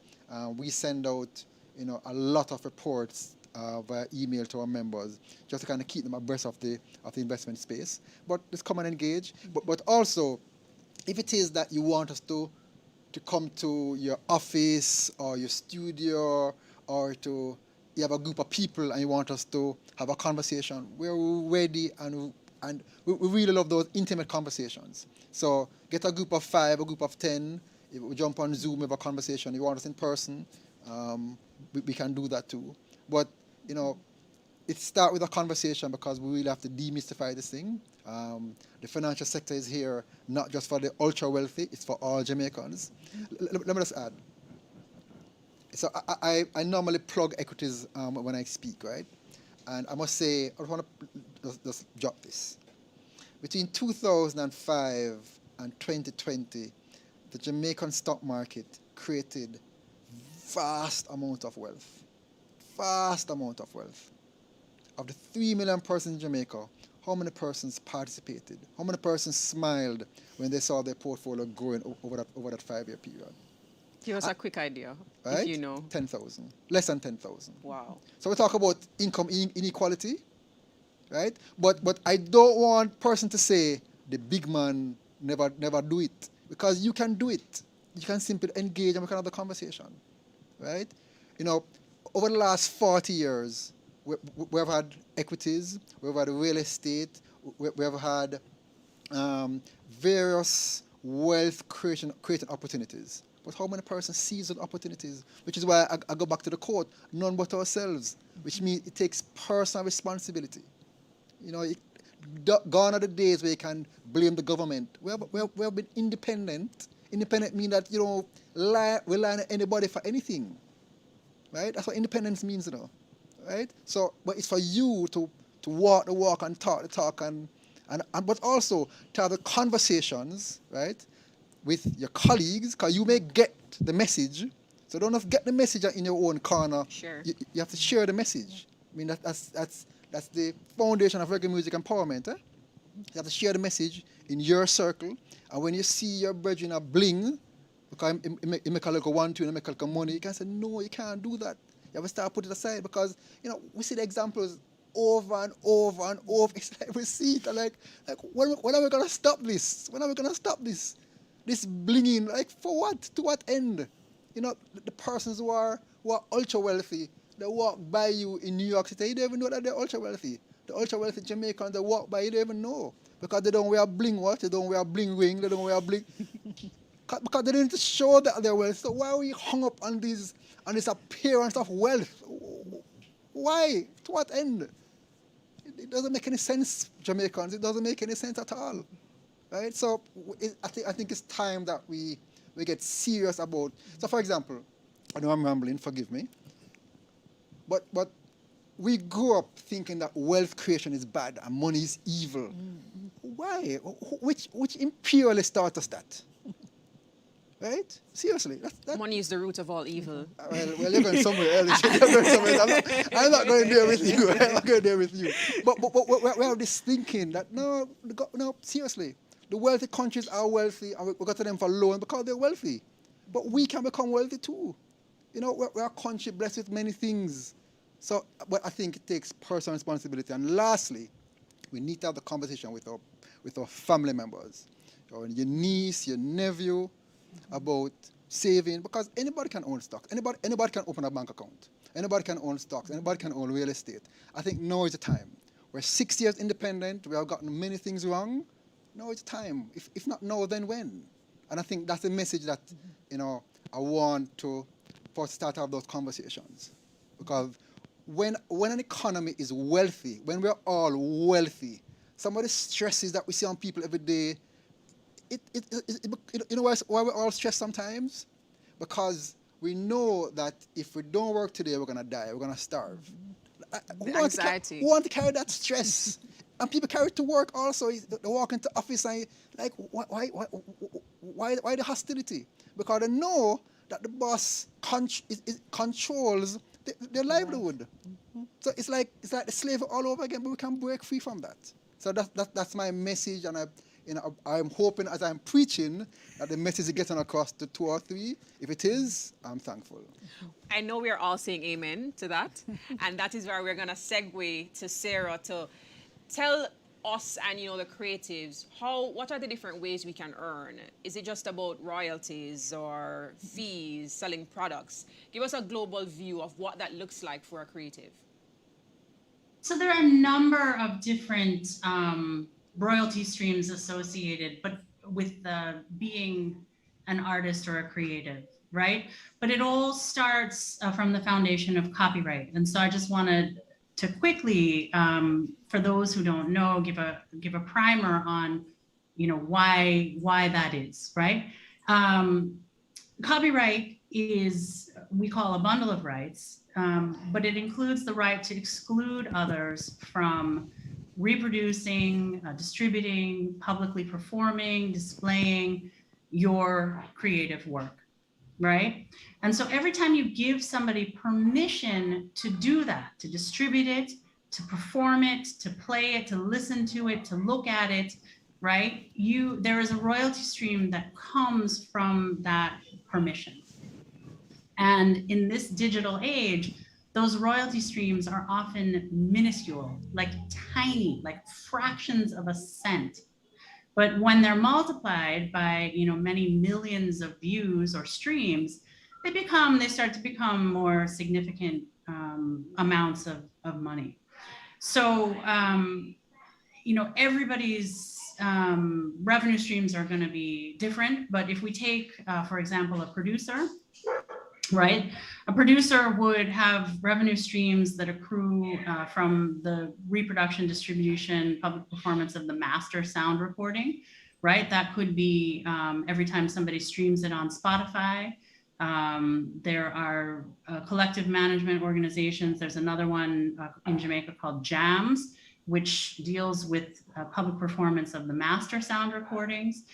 We send out, a lot of reports via email to our members, just to kind of keep them abreast of the investment space. But just come and engage. But also, if it is that you want us to come to your office or your studio, or you have a group of people and you want us to have a conversation, we're ready, and we really love those intimate conversations. So get a group of 5, a group of 10. If we jump on Zoom, have a conversation. If you want us in person, we can do that too. But, it starts with a conversation because we really have to demystify this thing. The financial sector is here not just for the ultra wealthy, it's for all Jamaicans. Let me just add. So I normally plug equities when I speak, right? And I must say, I want to just drop this. Between 2005 and 2020, the Jamaican stock market created vast amount of wealth. Vast amount of wealth. Of the 3 million persons in Jamaica, how many persons participated? How many persons smiled when they saw their portfolio growing over that 5-year period? Give us a quick idea, right? if you know. 10,000. Less than 10,000. Wow. So we talk about income inequality, right? But I don't want person to say the big man never do it, because you can do it. You can simply engage and we can have the conversation, right? Over the last 40 years, we've had equities, we've had real estate, we've had various wealth creating opportunities. But how many persons seize those opportunities? Which is why I go back to the quote, none but ourselves, which means it takes personal responsibility. Gone are the days where you can blame the government. We have been independent. Independent means that you don't rely on anybody for anything. right? That's what independence means, you know, right? So, but it's for you to walk the walk and talk the talk and but also to have the conversations, right, with your colleagues, because you may get the message. So don't have to get the message in your own corner. Sure. You have to share the message. I mean, that's the foundation of reggae music empowerment. Eh? You have to share the message in your circle, and when you see your brethren a bling, because it make a little 1, 2, and make a little money, you can say, no, you can't do that. You have to start put it aside, because, you know, we see the examples over and over and over. It's like we see it, like when are we going to stop this? When are we going to stop this? This blinging, like, for what? To what end? You know, the persons who are ultra wealthy, they walk by you in New York City, you don't even know that they're ultra wealthy. The ultra wealthy Jamaicans, they walk by you, they don't even know. Because they don't wear bling watch, they don't wear bling ring, they don't wear bling. Because they didn't show that they're wealthy. So why are we hung up on this appearance of wealth? Why? To what end? It doesn't make any sense, Jamaicans. It doesn't make any sense at all. Right? So I think it's time that we get serious about. So, for example, I know I'm rambling, forgive me, but we grew up thinking that wealth creation is bad and money is evil. Why? Which imperialist taught us that? Right? Seriously. Money is the root of all evil. Well, you're going somewhere else. I'm not going there with you. I'm not going there with you. But we have this thinking that, no, seriously. The wealthy countries are wealthy, and we go to them for loan because they're wealthy. But we can become wealthy too. You know, we're a country blessed with many things. So, but I think it takes personal responsibility. And lastly, we need to have the conversation with our family members, or your niece, your nephew, about saving, because anybody can own stocks. Anybody can open a bank account. Anybody can own stocks. Anybody can own real estate. I think now is the time. We're 6 years independent. We have gotten many things wrong. Now it's time. If not now, then when? And I think that's the message that, you know, I want to start to have those conversations. Because when an economy is wealthy, when we're all wealthy, some of the stresses that we see on people every day, you know why we're all stressed sometimes? Because we know that if we don't work today, we're going to die, we're going to starve. Anxiety. Who want to carry that stress? And people carry it to work also. They walk into office and like, why the hostility? Because they know that the boss controls their livelihood. So it's like the slavery all over again, but we can break free from that. So that's my message, and I'm hoping as I'm preaching that the message is getting across to 2 or 3. If it is, I'm thankful. I know we are all saying amen to that, and that is where we're going to segue to Sarah to tell us and, you know, the creatives, what are the different ways we can earn? Is it just about royalties or fees, selling products? Give us a global view of what that looks like for a creative. So there are a number of different royalty streams associated, but with being an artist or a creative, right? But it all starts from the foundation of copyright. And so I just wanted to quickly, for those who don't know, give a primer on, you know, why that is, right? Copyright is, we call a bundle of rights, but it includes the right to exclude others from reproducing, distributing, publicly performing, displaying your creative work, right? And so every time you give somebody permission to do that, to distribute it, to perform it, to play it, to listen to it, to look at it, right? There is a royalty stream that comes from that permission. And in this digital age, those royalty streams are often minuscule, like tiny, like fractions of a cent. But when they're multiplied by, you know, many millions of views or streams, they start to become more significant amounts of money. So, you know, everybody's revenue streams are going to be different. But if we take, for example, a producer, right? A producer would have revenue streams that accrue from the reproduction, distribution, public performance of the master sound recording, right? That could be every time somebody streams it on Spotify, There are collective management organizations. There's another one in Jamaica called JAMS, which deals with public performance of the master sound recordings.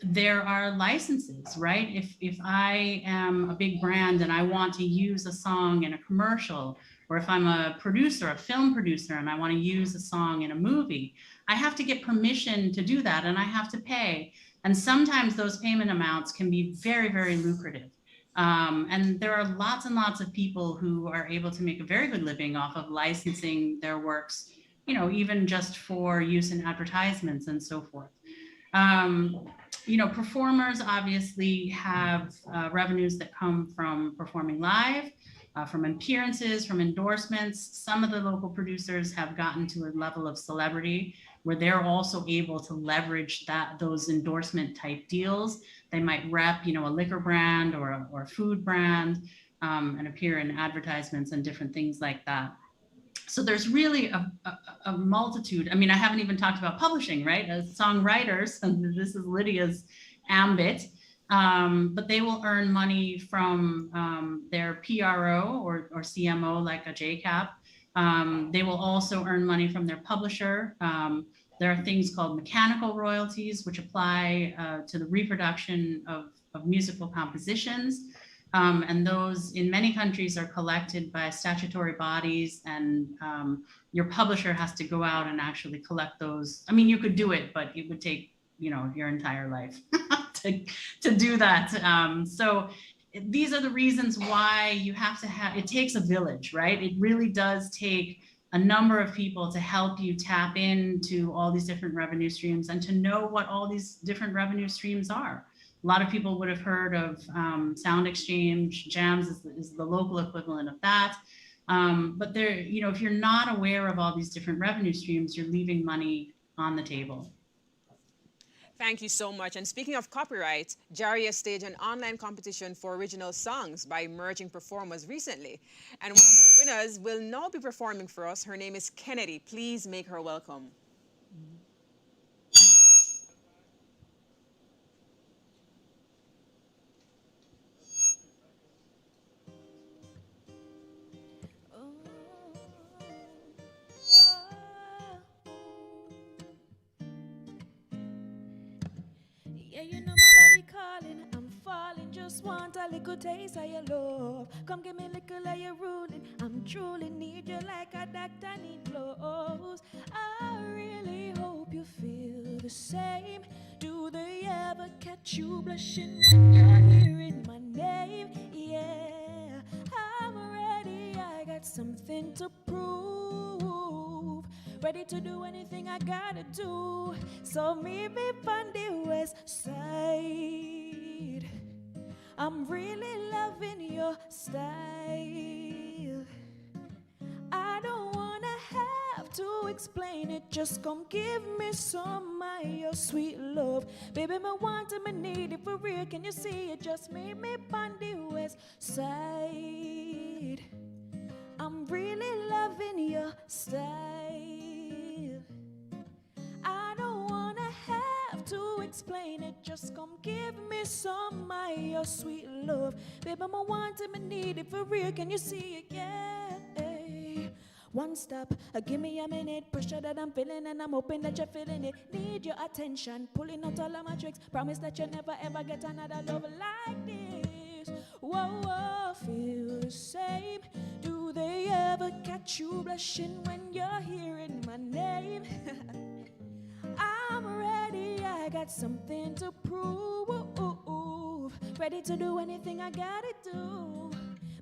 There are licenses, right? If I am a big brand and I want to use a song in a commercial, or if I'm a producer, a film producer, and I want to use a song in a movie, I have to get permission to do that, and I have to pay. And sometimes those payment amounts can be very, very lucrative. And there are lots and lots of people who are able to make a very good living off of licensing their works, you know, even just for use in advertisements and so forth. You know, performers obviously have revenues that come from performing live, from appearances, from endorsements. Some of the local producers have gotten to a level of celebrity where they're also able to leverage those endorsement type deals. They might rep, you know, a liquor brand or a food brand, and appear in advertisements and different things like that. So there's really a multitude. I mean, I haven't even talked about publishing, right? As songwriters, and this is Lydia's ambit, but they will earn money from their PRO or CMO, like a JCAP. They will also earn money from their publisher. There are things called mechanical royalties, which apply to the reproduction of musical compositions. And those in many countries are collected by statutory bodies, and your publisher has to go out and actually collect those. I mean, you could do it, but it would take, you know, your entire life to do that. So these are the reasons why you have to have, it takes a village, right? It really does take a number of people to help you tap into all these different revenue streams and to know what all these different revenue streams are. A lot of people would have heard of Sound Exchange. JAMS is the local equivalent of that. But there, you know, if you're not aware of all these different revenue streams, you're leaving money on the table. Thank you so much. And speaking of copyright, JaRIA staged an online competition for original songs by emerging performers recently. And one of our winners will now be performing for us. Her name is Kennedy. Please make her welcome. Yeah, you know my body calling, I'm falling, just want a little taste of your love. Come give me a little of your ruling, I'm truly need you like a doctor need blows. I really hope you feel the same. Do they ever catch you blushing when you're hearing my name? Yeah, I'm ready, I got something to prove. Ready to do anything I gotta do. So meet me on the west side. I'm really loving your style. I don't wanna have to explain it. Just come give me some of your sweet love. Baby, me want it, me need it for real. Can you see it? Just meet me on the west side. I'm really loving your style. I don't wanna have to explain it. Just come give me some of your sweet love. Baby, I want it, I need it for real. Can you see it? Yeah. One stop, give me a minute. Pressure that I'm feeling, and I'm hoping that you're feeling it. Need your attention, pulling out all of my tricks. Promise that you'll never ever get another love like this. Whoa, whoa, feel the same. Do they ever catch you blushing when you're hearing my name? I'm ready, I got something to prove. Ready to do anything I gotta do.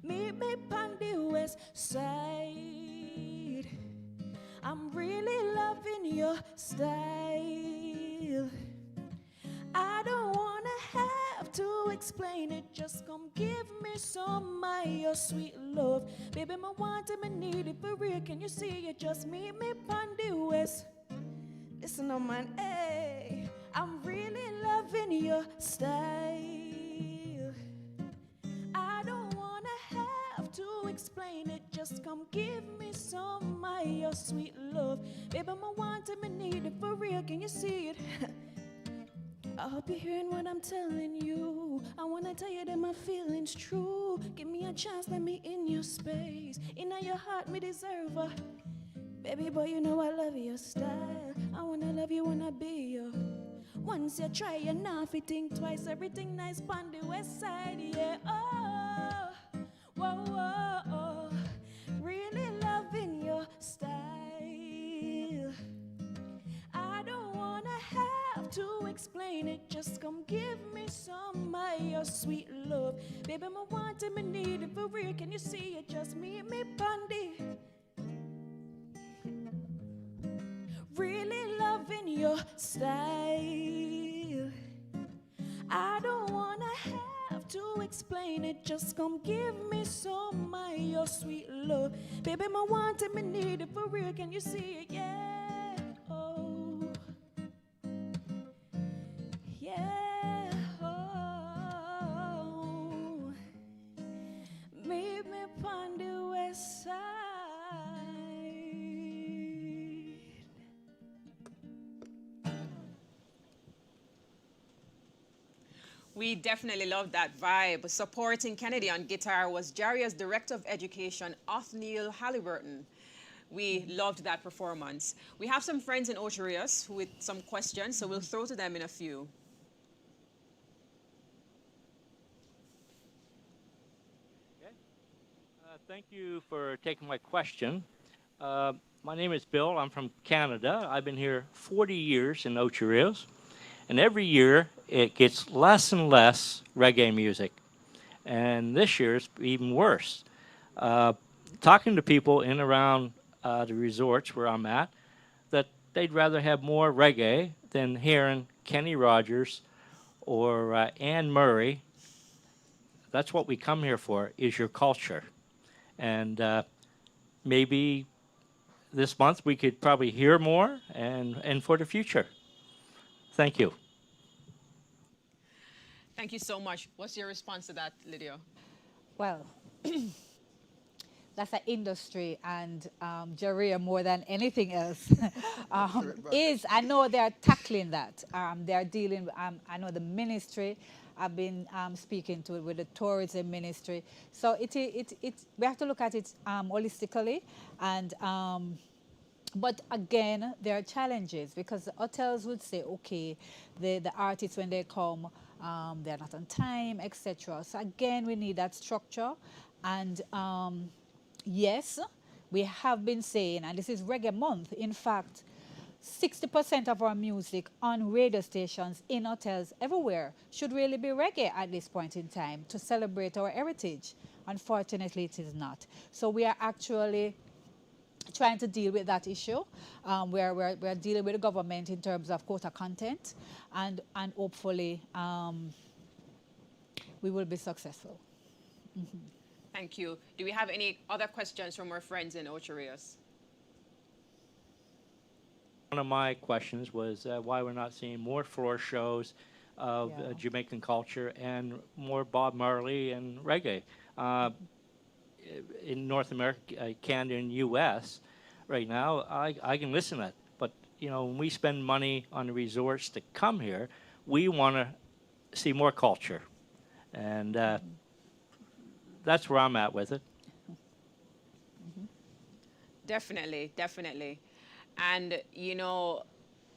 Meet me on the west side. I'm really loving your style. I don't wanna have to explain it. Just come give me some of your sweet love. Baby, I want it, I need it for real. Can you see it? Just meet me on the west. Listen, oh man, hey, I'm really loving your style. I don't wanna have to explain it. Just come give me some of your sweet love. Baby, I want it, I need it for real. Can you see it? I hope you're hearing what I'm telling you. I wanna tell you that my feelings true. Give me a chance, let me in your space. In your heart, me deserve a baby boy. You know I love your style. I wanna love you, wanna be your. Once you try, you not fi think twice. Everything nice on the west side, yeah. Oh, whoa, whoa, oh. Really loving your style. I don't wanna have to explain it. Just come give me some of your sweet love. Baby, I want it, I need it for real. Can you see it? Just me, Bundy. Really loving your style. I don't wanna have to explain it. Just come give me some of your sweet love. Baby, I want it, I need it for real. Can you see it? Yeah. Oh. Yeah. Oh. Meet me on the west side. We definitely love that vibe. Supporting Kennedy on guitar was JaRIA's Director of Education, Othniel Halliburton. We loved that performance. We have some friends in Ocherius with some questions, so we'll throw to them in a few. Okay. Thank you for taking my question. My name is Bill. I'm from Canada. I've been here 40 years in Ocherios. And every year, it gets less and less reggae music. And this year, it's even worse. Talking to people in around the resorts where I'm at, that they'd rather have more reggae than hearing Kenny Rogers or Anne Murray. That's what we come here for, is your culture. And maybe this month we could probably hear more and for the future. Thank you. Thank you so much. What's your response to that, Lydia? Well, that's an industry, and JaRIA more than anything else I know they're tackling that. They're dealing, I know the ministry, I've been speaking to it with the tourism ministry. So we have to look at it holistically, and but again, there are challenges because the hotels would say, okay, the artists, when they come, they're not on time, etc. So again, we need that structure. And yes, we have been saying, and this is Reggae Month, in fact, 60% of our music on radio stations, in hotels, everywhere, should really be reggae at this point in time to celebrate our heritage. Unfortunately, it is not. So we are actually trying to deal with that issue. We're dealing with the government in terms of quota content, and hopefully we will be successful. Mm-hmm. Thank you. Do we have any other questions from our friends in Ocherius? One of my questions was why we're not seeing more floor shows of Jamaican culture and more Bob Marley and reggae. In North America, Canada, and U.S. right now, I can listen to that. But, you know, when we spend money on the resorts to come here, we want to see more culture. And that's where I'm at with it. Definitely, definitely. And, you know,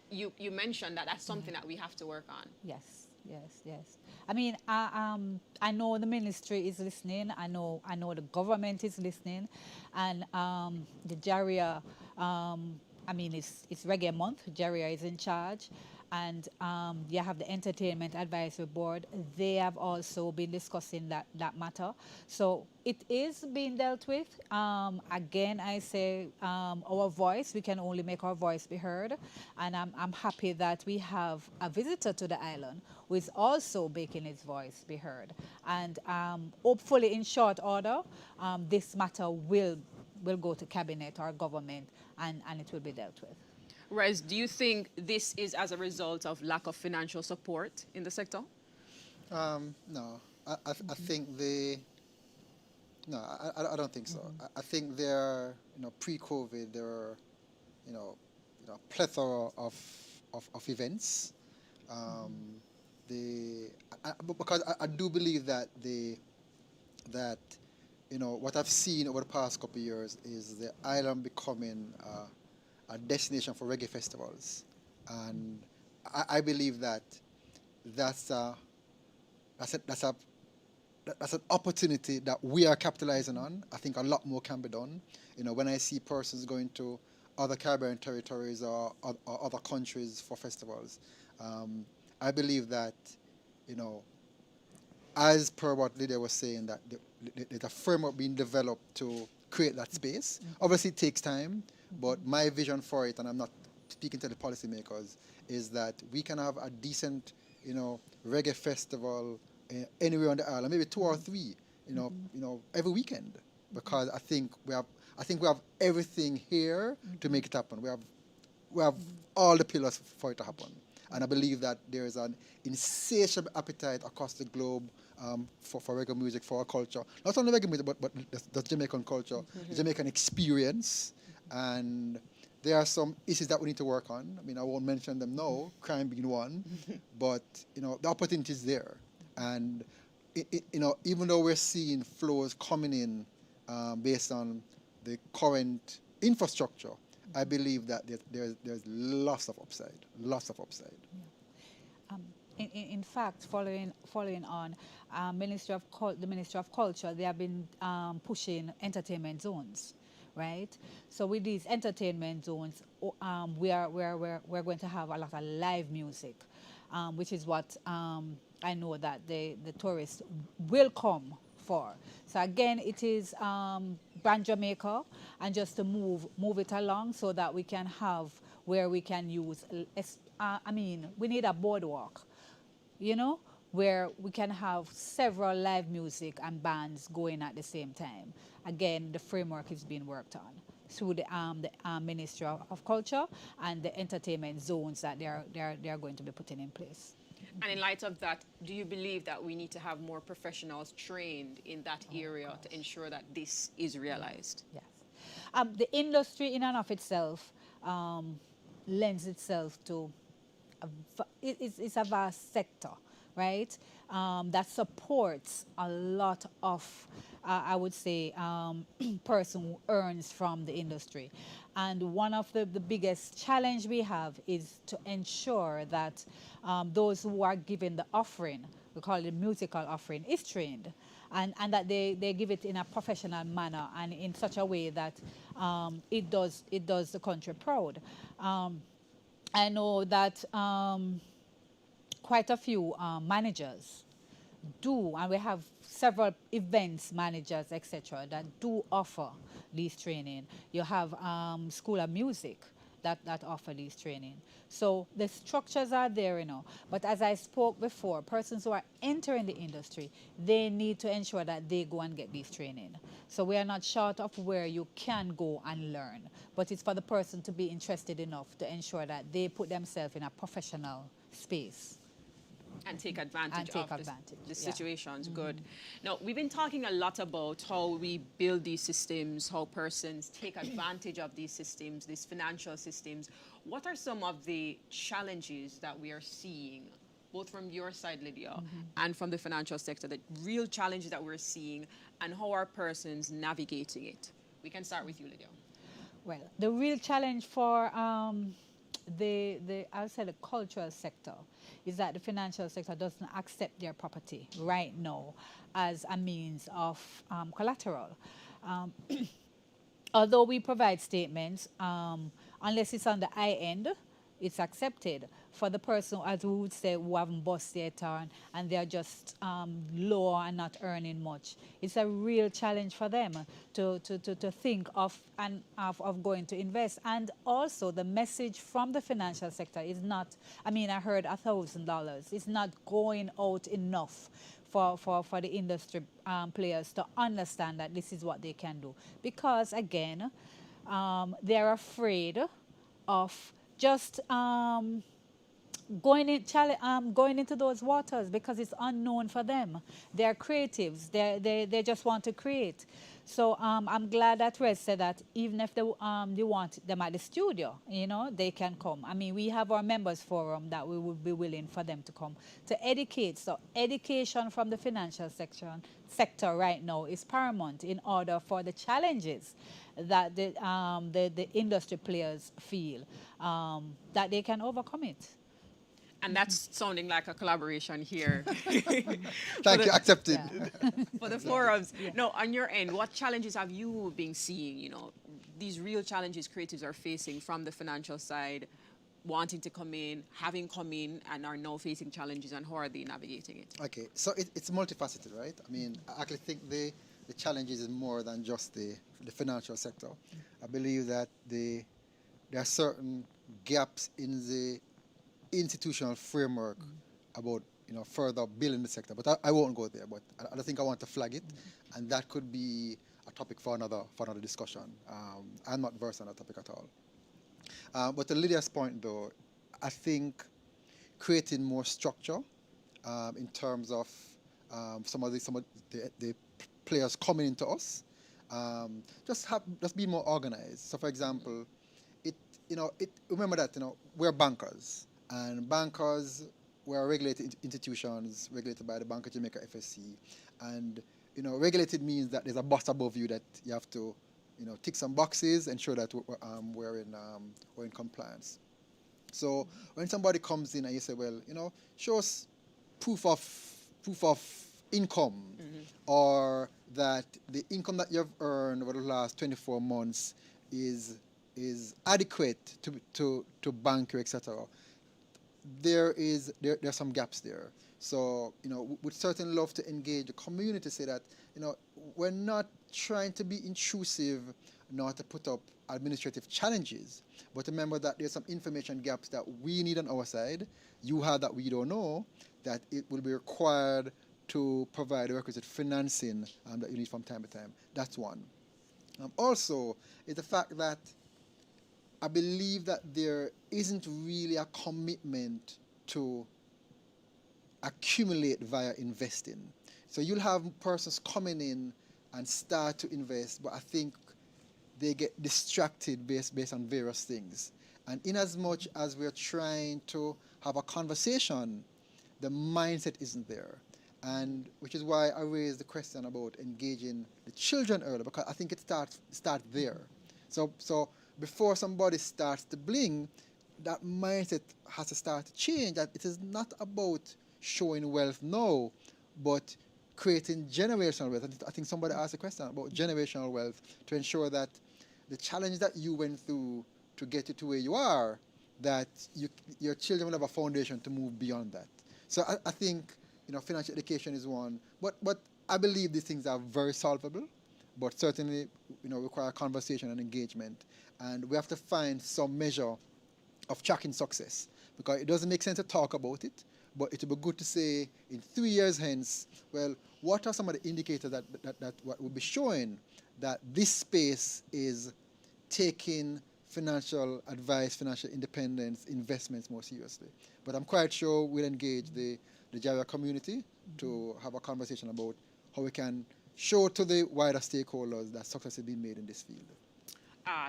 you mentioned that that's something that we have to work on. Yes, yes, yes. I mean, I know the ministry is listening. I know the government is listening, and the JaRIA. I mean, it's Reggae Month. JaRIA is in charge, and you have the Entertainment Advisory Board. They have also been discussing that matter. So it is being dealt with. Again, I say our voice, we can only make our voice be heard. And I'm happy that we have a visitor to the island who is also making his voice be heard. And hopefully in short order, this matter will go to cabinet or government, and it will be dealt with. Rez, do you think this is as a result of lack of financial support in the sector? No, I think no, I don't think so. I think there, pre-COVID, there were, plethora of events. because I do believe that what I've seen over the past couple of years is the island becoming a destination for reggae festivals, and I believe that that's a that's a that's a that's an opportunity that we are capitalizing on. I think a lot more can be done. When I see persons going to other Caribbean territories or other countries for festivals, I believe that, as per what Lydia was saying, that there's a framework being developed to create that space. Obviously, it takes time, but my vision for it, and I'm not speaking to the policymakers, is that we can have a decent, reggae festival anywhere on the island, maybe 2 or 3, every weekend, because I think we have everything here to make it happen. We have all the pillars for it to happen, and I believe that there is an insatiable appetite across the globe for reggae music, for our culture. Not only reggae music, but the Jamaican culture, the Jamaican experience, and there are some issues that we need to work on. I mean, I won't mention them now, crime being one, but the opportunity is there. And even though we're seeing flows coming in based on the current infrastructure, I believe that there's lots of upside. In fact, following on, the Ministry of Culture, they have been pushing entertainment zones, right? So with these entertainment zones, we're going to have a lot of live music, which is what I know that the tourists will come for. So again, it is Brand Jamaica, and just to move it along so that we can have where we can use, we need a boardwalk, where we can have several live music and bands going at the same time. Again, the framework is being worked on through the Ministry of Culture and the entertainment zones that they're going to be putting in place. And in light of that, do you believe that we need to have more professionals trained in that area to ensure that this is realized? Yes. The industry in and of itself lends itself to, it's a vast sector, right? That supports a lot of, I would say, person who earns from the industry. And one of the biggest challenge we have is to ensure that those who are given the offering, we call it musical offering, is trained. And that they give it in a professional manner and in such a way that it does the country proud. I know that quite a few managers do, and we have several events managers, etc., that do offer these training. You have School of Music that offer these training. So the structures are there, But as I spoke before, persons who are entering the industry, they need to ensure that they go and get these training. So we are not short of where you can go and learn, but it's for the person to be interested enough to ensure that they put themselves in a professional space. And take advantage of the situations. Yeah. Good. Now, we've been talking a lot about how we build these systems, how persons take advantage of these systems, these financial systems. What are some of the challenges that we are seeing, both from your side, Lydia, and from the financial sector, the real challenges that we're seeing, and how are persons navigating it? We can start with you, Lydia. Well, the real challenge for I would say the cultural sector is that the financial sector doesn't accept their property right now as a means of collateral. Although we provide statements, unless it's on the high end, it's accepted. For the person, as we would say, who haven't bust their turn and they're just low and not earning much, it's a real challenge for them to think of going to invest. And also the message from the financial sector is not, I heard $1,000. It's not going out enough for the industry players to understand that this is what they can do. Because again, they're afraid of just going into those waters because it's unknown for them. They're creatives. They just want to create. So I'm glad that Rez said that even if they want them at the studio, you know, they can come. I mean, we have our members forum that we would be willing for them to come to educate. So education from the financial sector right now is paramount in order for the challenges that the industry players feel that they can overcome it. And that's sounding like a collaboration here. Thank you, accepted. For the forums. No, on your end, what challenges have you been seeing, you know, these real challenges creatives are facing from the financial side, wanting to come in, having come in, and are now facing challenges, and how are they navigating it? Okay, so it's multifaceted, right? I mean, I actually think the challenges is more than just the financial sector. I believe that there are certain gaps in the institutional framework about, you know, further building the sector, but I won't go there. But I think I want to flag it, and that could be a topic for another discussion. I'm not versed on that topic at all. But to Lydia's point, though, I think creating more structure in terms of some of the players coming into us, just be more organized. So, for example, remember that, you know, we're bankers. And bankers were regulated institutions, regulated by the Bank of Jamaica FSC. And, you know, regulated means that there's a boss above you that you have to, you know, tick some boxes, ensure that we're in compliance. So when somebody comes in and you say, well, you know, show us proof of income, or that the income that you've earned over the last 24 months is adequate to bank you, etc. There's some gaps there. So, you know, we'd certainly love to engage the community to say that, you know, we're not trying to be intrusive, not to put up administrative challenges, but remember that there's some information gaps that we need on our side, you have that we don't know, that it will be required to provide the requisite financing that you need from time to time. That's one. Also, is the fact that I believe that there isn't really a commitment to accumulate via investing. So you'll have persons coming in and start to invest, but I think they get distracted based on various things. And in as much as we're trying to have a conversation, the mindset isn't there. And which is why I raised the question about engaging the children earlier, because I think it starts there. So before somebody starts to bling, that mindset has to start to change, that it is not about showing wealth now, but creating generational wealth. I think somebody asked a question about generational wealth, to ensure that the challenge that you went through to get you to where you are, that your children will have a foundation to move beyond that. So I think, you know, financial education is one, but I believe these things are very solvable, but certainly, you know, require conversation and engagement. And we have to find some measure of tracking success, because it doesn't make sense to talk about it, but it would be good to say in 3 years hence, well, what are some of the indicators that what will be showing that this space is taking financial advice, financial independence, investments more seriously. But I'm quite sure we'll engage the JaRIA community to have a conversation about how we can show to the wider stakeholders that success is being made in this field.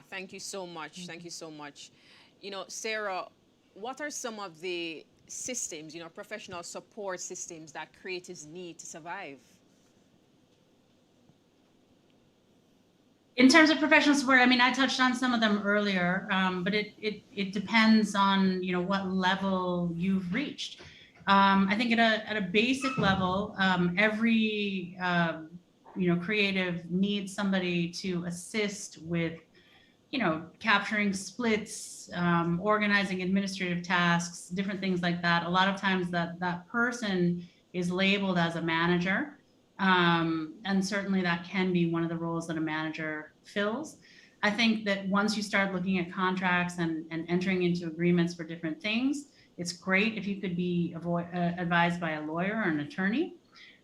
Thank you so much. Thank you so much. You know, Sarah, what are some of the systems, you know, professional support systems that creatives need to survive? In terms of professional support, I mean, I touched on some of them earlier, but it depends on, you know, what level you've reached. I think at a basic level, every you know, creative needs somebody to assist with, you know, capturing splits, organizing administrative tasks, different things like that. A lot of times that person is labeled as a manager. And certainly that can be one of the roles that a manager fills. I think that once you start looking at contracts and entering into agreements for different things, it's great if you could be advised by a lawyer or an attorney.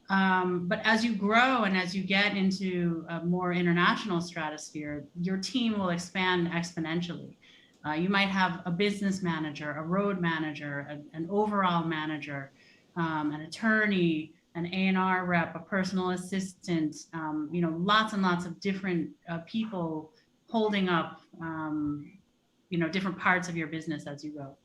But as you grow and as you get into a more international stratosphere, your team will expand exponentially. You might have a business manager, a road manager, an overall manager, an attorney, an A&R rep, a personal assistant, lots and lots of different people holding up, different parts of your business as you go.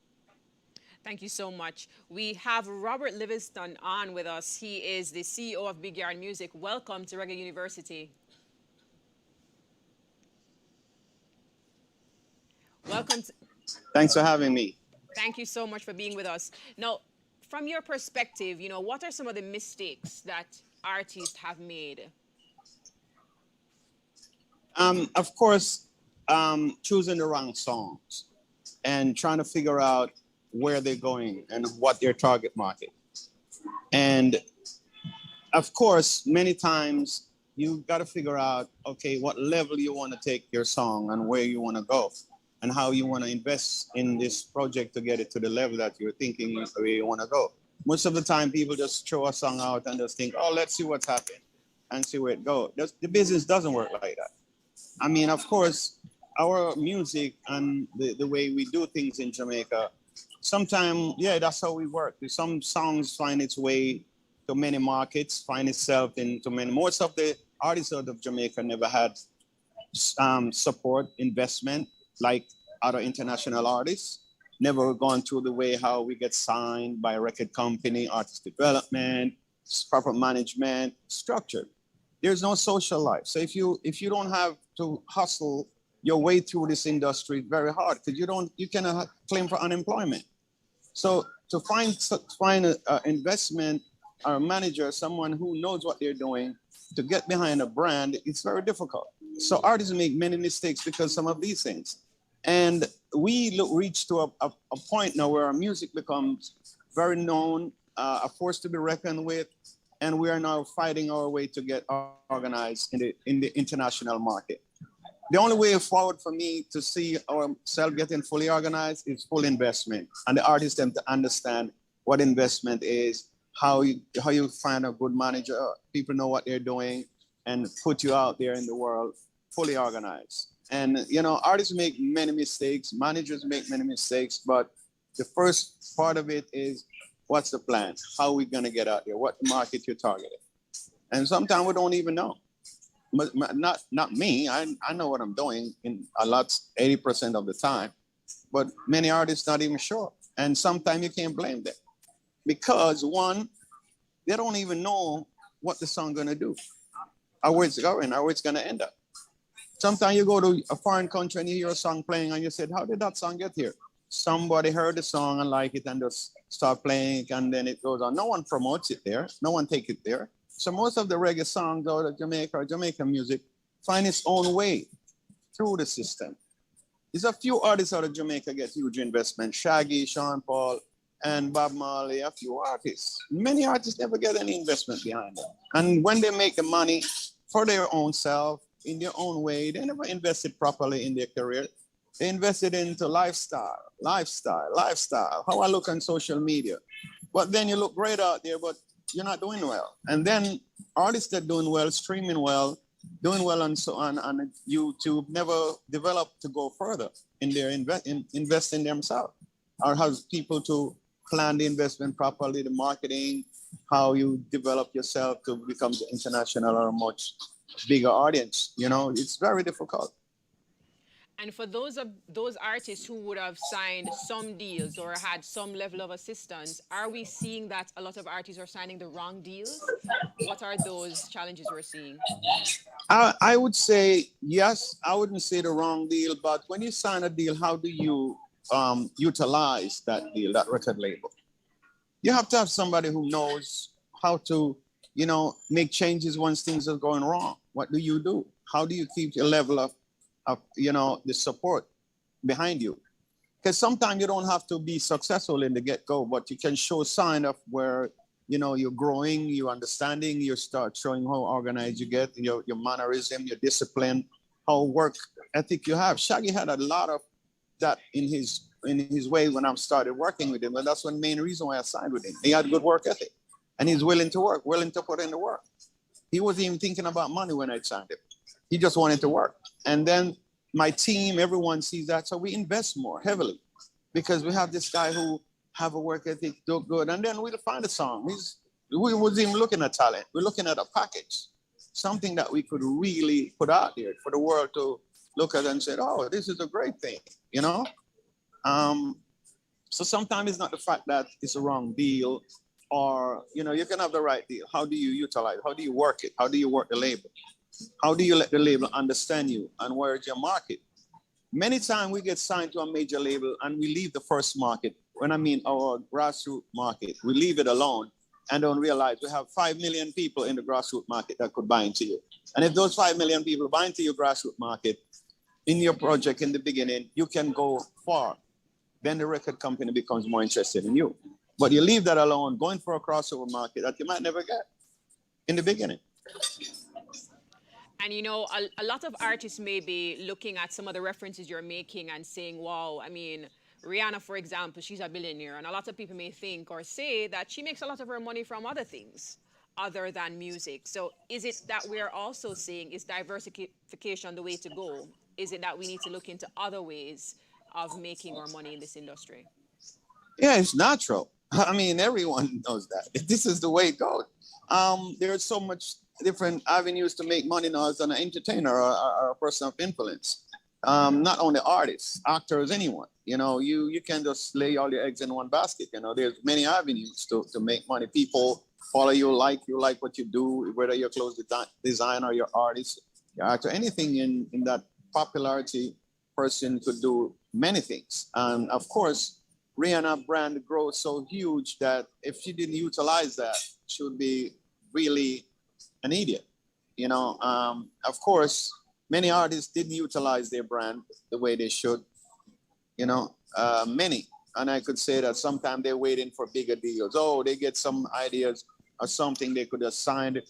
Thank you so much. We have Robert Livingston on with us. He is the CEO of Big Yard Music. Welcome to Reggae University. Welcome. Thanks for having me. Thank you so much for being with us. Now, from your perspective, what are some of the mistakes that artists have made? Of course, choosing the wrong songs and trying to figure out where they're going and what their target market. And of course, many times you've got to figure out, okay, what level you want to take your song and where you want to go and how you want to invest in this project to get it to the level that you're thinking where you want to go. Most of the time, people just throw a song out and just think, oh, let's see what's happening and see where it goes. The business doesn't work like that. I mean, of course, our music and the way we do things in Jamaica, sometimes, yeah, that's how we work. Some songs find its way to many markets, find itself into many. Most of the artists out of Jamaica never had support, investment, like other international artists. Never gone through the way how we get signed by a record company, artist development, proper management, structured. There's no social life. So if you don't have to hustle your way through this industry, very hard, because you cannot claim for unemployment. So to find an investment or a manager, someone who knows what they're doing, to get behind a brand, it's very difficult. So artists make many mistakes because some of these things. And we reach to a point now where our music becomes very known, a force to be reckoned with, and we are now fighting our way to get organized in the international market. The only way forward for me to see ourselves getting fully organized is full investment, and the artists them to understand what investment is, how you find a good manager, people know what they're doing, and put you out there in the world fully organized. And artists make many mistakes, managers make many mistakes, but the first part of it is, what's the plan? How are we gonna get out there? What market you're targeting? And sometimes we don't even know. Not me, I know what I'm doing in 80% of the time, but many artists not even sure. And sometimes you can't blame them because one, they don't even know what the song gonna do, or where it's going, or where it's gonna end up. Sometimes you go to a foreign country and you hear a song playing and you said, how did that song get here? Somebody heard the song and like it and just start playing and then it goes on. No one promotes it there. No one take it there. So most of the reggae songs out of Jamaica or Jamaican music find its own way through the system. There's a few artists out of Jamaica get huge investment. Shaggy, Sean Paul, and Bob Marley, a few artists. Many artists never get any investment behind them. And when they make the money for their own self, in their own way, they never invested properly in their career. They invested into lifestyle, how I look on social media. But then you look great out there, but you're not doing well. And then artists that are doing well, streaming well, doing well on YouTube, never develop to go further in their invest in themselves, or have people to plan the investment properly, the marketing, how you develop yourself to become the international or much bigger audience. It's very difficult. And for those artists who would have signed some deals or had some level of assistance, are we seeing that a lot of artists are signing the wrong deals? What are those challenges we're seeing? I would say yes. I wouldn't say the wrong deal, but when you sign a deal, how do you utilize that deal, that record label? You have to have somebody who knows how to make changes once things are going wrong. What do you do? How do you keep your level of the support behind you? Because sometimes you don't have to be successful in the get-go, but you can show sign of where, you're growing, you're understanding, you start showing how organized you get, your mannerism, your discipline, how work ethic you have. Shaggy had a lot of that in his way when I started working with him. And that's one main reason why I signed with him. He had good work ethic. And he's willing to work, willing to put in the work. He wasn't even thinking about money when I signed him. He just wanted to work. And then my team, everyone sees that. So we invest more heavily because we have this guy who have a work ethic, do good. And then we'll find a song. We wasn't even looking at talent. We're looking at a package, something that we could really put out there for the world to look at and say, oh, this is a great thing, you know? So sometimes it's not the fact that it's a wrong deal or, you know, you can have the right deal. How do you utilize it? How do you work it? How do you work the label? How do you let the label understand you and where's your market? Many times we get signed to a major label and we leave the first market. When I mean our grassroots market, we leave it alone and don't realize we have 5 million people in the grassroots market that could buy into you. And if those 5 million people buy into your grassroots market in your project in the beginning, you can go far. Then the record company becomes more interested in you. But you leave that alone, going for a crossover market that you might never get in the beginning. And, you know, a lot of artists may be looking at some of the references you're making and saying, wow, I mean, Rihanna, for example, she's a billionaire. And a lot of people may think or say that she makes a lot of her money from other things other than music. So is it that we're also saying is diversification the way to go? Is it that we need to look into other ways of making our money in this industry? Yeah, it's natural. I mean, everyone knows that. This is the way it goes. There's so much different avenues to make money now as an entertainer or a person of influence. Not only artists, actors, anyone. You know, you can just lay all your eggs in one basket. You know, there's many avenues to make money. People follow you like what you do, whether you're clothes design or your artist, your actor, anything in that popularity person could do many things. And of course, Rihanna brand grows so huge that if she didn't utilize that, she would be really an idiot. You know, of course, many artists didn't utilize their brand the way they should, you know, many. And I could say that sometimes they're waiting for bigger deals. Oh, they get some ideas or something they could have signed.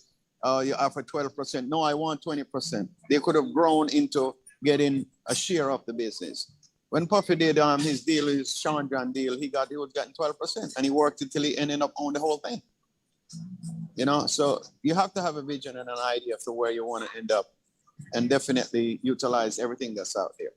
You offer 12%. No, I want 20%. They could have grown into getting a share of the business. When Puffy did his deal, his Sean John deal, he was getting 12%, and he worked until he ended up on the whole thing. You know, so you have to have a vision and an idea for where you want to end up, and definitely utilize everything that's out there.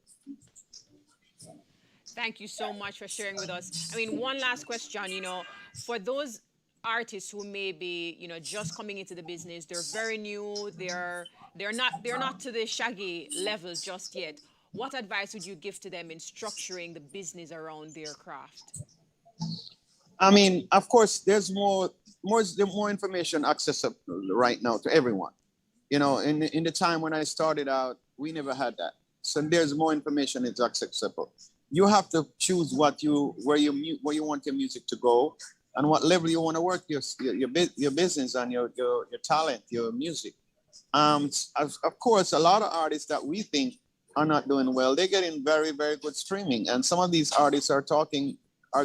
Thank you so much for sharing with us. I mean, one last question, you know, for those artists who may be, you know, just coming into the business, they're very new, they're not to the Shaggy level just yet. What advice would you give to them in structuring the business around their craft? I mean, of course, there's more information accessible right now to everyone. You know, in the time when I started out, we never had that. So there's more information, it's accessible. You have to choose where you want your music to go and what level you want to work your business and your talent, your music. Of course, a lot of artists that we think are not doing well, they're getting very, very good streaming. And some of these artists are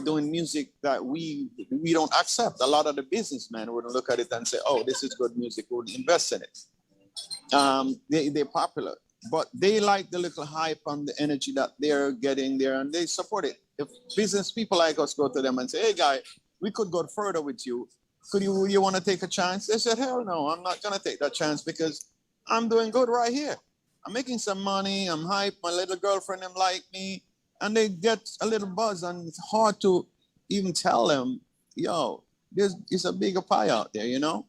doing music that we don't accept. A lot of the businessmen would look at it and say, oh, this is good music, we'll invest in it. They're popular, but they like the little hype and the energy that they're getting there, and they support it. If business people like us go to them and say, hey, guy, we could go further with you. You want to take a chance? They said, hell no, I'm not going to take that chance because I'm doing good right here. I'm making some money, I'm hype, my little girlfriend them like me, and they get a little buzz, and it's hard to even tell them, yo, there's a bigger pie out there, you know?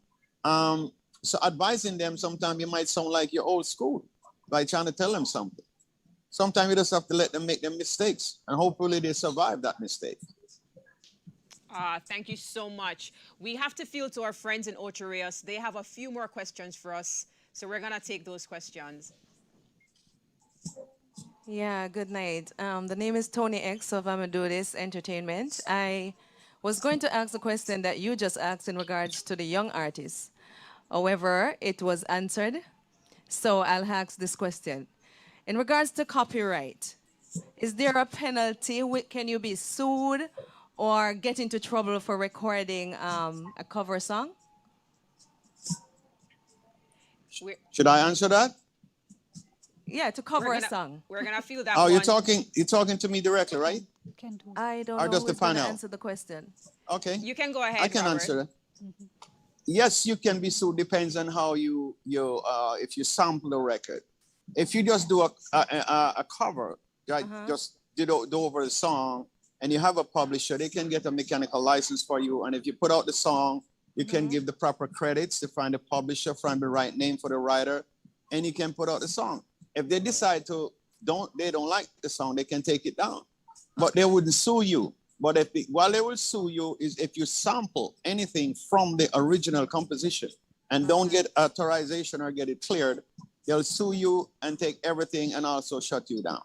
So advising them, sometimes you might sound like you're old school by trying to tell them something. Sometimes you just have to let them make their mistakes, and hopefully they survive that mistake. Thank you so much. We have to field to our friends in Ocho Rios. They have a few more questions for us, so we're going to take those questions. Yeah, good night. The name is Tony X of Amadouris Entertainment. I was going to ask the question that you just asked in regards to the young artists. However, it was answered, so I'll ask this question. In regards to copyright, is there a penalty? Can you be sued or get into trouble for recording a cover song? Should I answer that? Yeah, to cover a song. We're gonna feel that. Oh, you're talking to me directly, right? I don't or know just who's the panel. going to answer the question. Okay. You can go ahead. I can Robert. answer that. Yes, you can be sued. Depends on how if you sample the record. if you just do a cover, like just do over the song, and you have a publisher, they can get a mechanical license for you. And if you put out the song, you can give the proper credits to find a publisher, find the right name for the writer, and you can put out the song. If they decide they don't like the song, they can take it down, but they wouldn't sue you. But while they will sue you is if you sample anything from the original composition and don't get authorization or get it cleared, they'll sue you and take everything and also shut you down.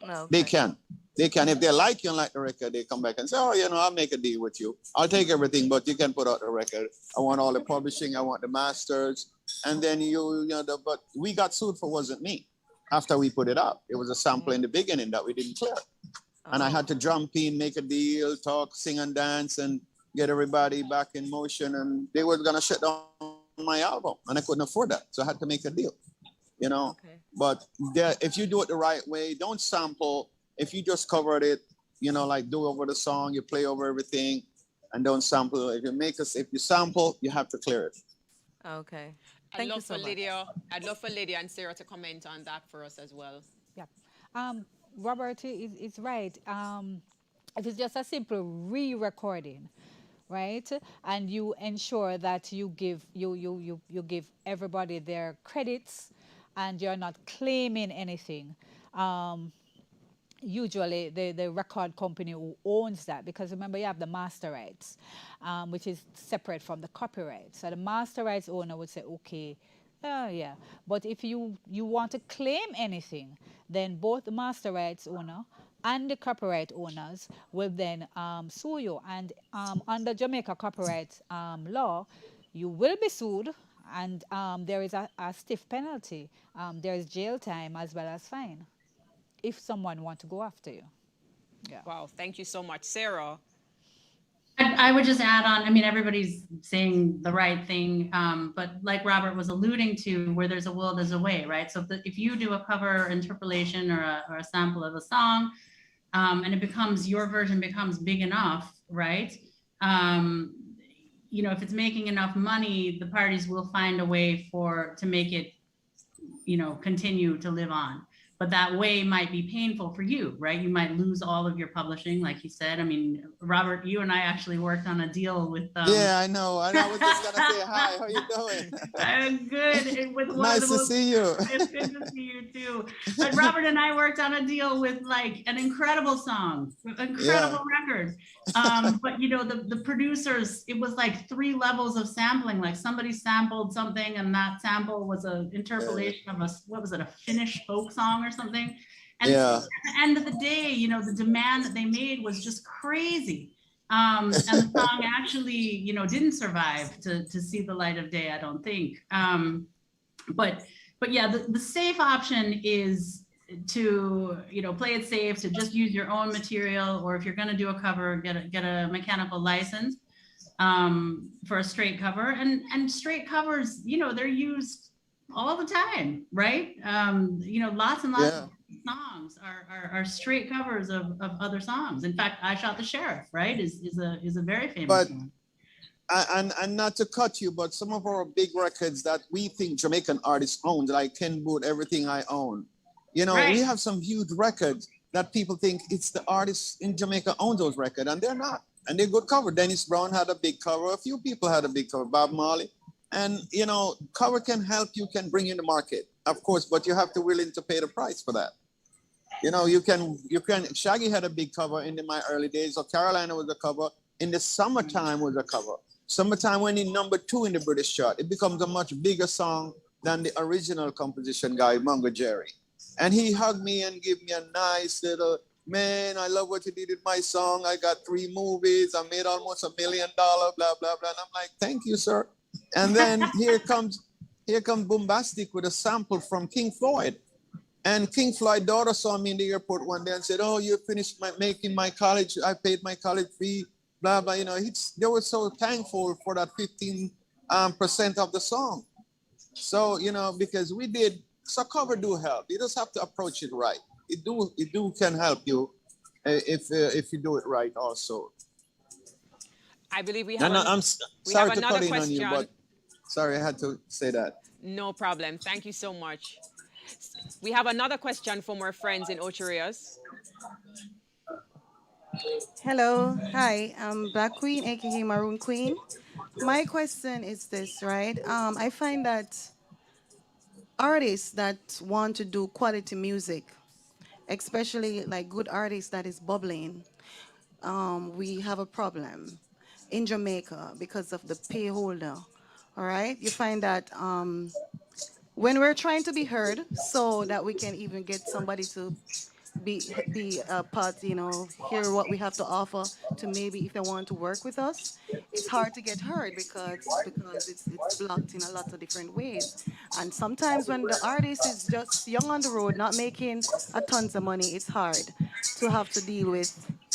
Okay. They can. If they like you and like the record, they come back and say, oh, I'll make a deal with you. I'll take everything, but you can put out the record. I want all the publishing. I want the masters. And then but we got sued for Wasn't Me after we put it up. It was a sample in the beginning that we didn't clear. And I had to jump in, make a deal, talk, sing and dance, and get everybody back in motion. And they were going to shut down my album, and I couldn't afford that. So I had to make a deal, Okay. But if you do it the right way, don't sample. If you just covered it, like do over the song, you play over everything, and don't sample. If you sample, you have to clear it. Okay. I'd love for Lydia and Sarah to comment on that for us as well. Yeah. Robert is right. If it's just a simple re-recording, right, and you ensure that you give everybody their credits, and you're not claiming anything. Usually the record company who owns that, because remember you have the master rights, which is separate from the copyright. So the master rights owner would say, okay, yeah. But if you want to claim anything, then both the master rights owner and the copyright owners will then sue you. And under Jamaica copyright law, you will be sued, and there is a stiff penalty. There is jail time as well as fine if someone wants to go after you. Yeah. Wow, thank you so much. Sarah? I would just add on, everybody's saying the right thing, but like Robert was alluding to, where there's a will, there's a way, right? So if you do a cover interpolation or a sample of a song, and your version becomes big enough, right? If it's making enough money, the parties will find a way to make it, continue to live on. But that way might be painful for you, right? You might lose all of your publishing, like you said. Robert, you and I actually worked on a deal with. Yeah, I know. I was just gonna say hi. How you doing? I'm good. Nice to see you. It's good to see you too. But Robert and I worked on a deal with an incredible song, incredible record. But the producers, it was like 3 levels of sampling. Like somebody sampled something, and that sample was an interpolation of a Finnish folk song or something. And at the end of the day, the demand that they made was just crazy. And the song actually, didn't survive to see the light of day, I don't think. But yeah, the safe option is to, play it safe, to just use your own material, or if you're going to do a cover, get a mechanical license for a straight cover. And straight covers, they're used all the time, right? Lots and lots of songs are straight covers of other songs. In fact, I Shot the Sheriff, right, is a very famous song. And not to cut you, but some of our big records that we think Jamaican artists own, like Ken Boothe, Everything I Own, we have some huge records that people think it's the artists in Jamaica own those records, and they're not. And they're good cover. Dennis Brown had a big cover. A few people had a big cover. Bob Marley. And, cover can help you, can bring you in the market, of course, but you have to be willing to pay the price for that. You can, Shaggy had a big cover in my early days, or Carolina was a cover. In the summertime was a cover. Summertime went in #2 in the British chart. It becomes a much bigger song than the original composition guy, Mungo Jerry. And he hugged me and gave me a nice little, man, I love what you did with my song. I got 3 movies. I made almost $1 million, blah, blah, blah. And I'm like, thank you, sir. And then here comes Bombastic with a sample from King Floyd. And King Floyd's daughter saw me in the airport one day and said, oh, you finished making my college. I paid my college fee, blah, blah. They were so thankful for that 15% of the song. So, because we did, so cover do help. You just have to approach it right. It can help you if you do it right also. I believe we have I'm sorry to cut in question. on you, but sorry, I had to say that. No problem. Thank you so much. We have another question from our friends in Ocho Rios. Hello, hi, I'm Black Queen, aka Maroon Queen. My question is this, right? I find that artists that want to do quality music, especially like good artists that is bubbling, we have a problem in Jamaica because of the pay holder. All right, you find that when we're trying to be heard, so that we can even get somebody to be a part, hear what we have to offer to maybe if they want to work with us. It's hard to get heard because it's blocked in a lot of different ways. And sometimes when the artist is just young on the road, not making a tons of money, it's hard to have to deal with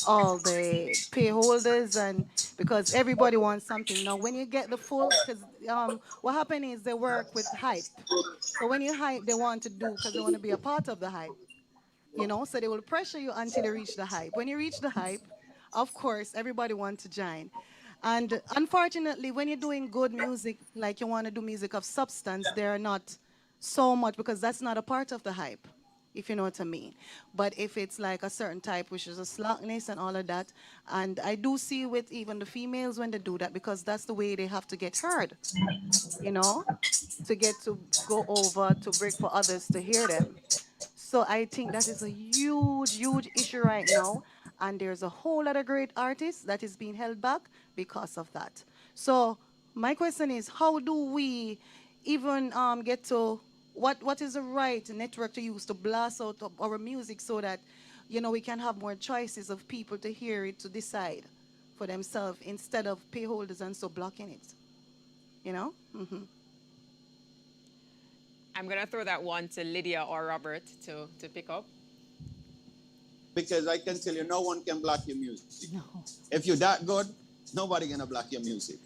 all the pay holders and because everybody wants something. Now when you get the full, because what happened is they work with hype. So when you hype, they want to do because they want to be a part of the hype. So they will pressure you until you reach the hype. When you reach the hype, of course, everybody wants to join. And unfortunately, when you're doing good music, like you want to do music of substance, there are not so much because that's not a part of the hype, if you know what I mean. But if it's like a certain type, which is a slackness and all of that, and I do see with even the females when they do that because that's the way they have to get heard, you know, to get to go over to break for others to hear them. So I think that is a huge, huge issue right now. And there's a whole lot of great artists that is being held back because of that. So my question is, how do we even get to what is the right network to use to blast out our music so that we can have more choices of people to hear it to decide for themselves instead of pay holders and so blocking it. Mm-hmm. I'm going to throw that one to Lydia or Robert to pick up. Because I can tell you, no one can block your music. No. If you're that good, nobody gonna block your music.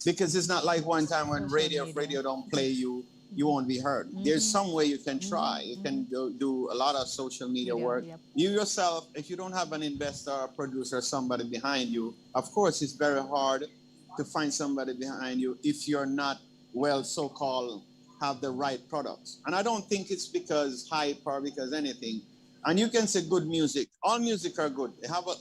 Because it's not like one time when radio don't play you, you won't be heard. Mm-hmm. There's some way you can try. You can do a lot of social media work. Yep. You yourself, if you don't have an investor, a producer, somebody behind you, of course, it's very hard to find somebody behind you if you're not, well, so-called, have the right products. And I don't think it's because hype or because anything. And you can say good music. All music are good.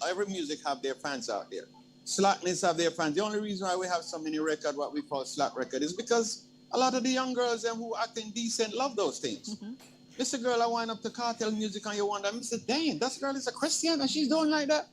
Every music have their fans out there. Slackness have their fans. The only reason why we have so many records, what we call slack record, is because a lot of the young girls who acting decent love those things. Mm-hmm. This a girl I wind up to cartel music and you wonder, Mr. Dang, that girl is a Christian and she's doing like that.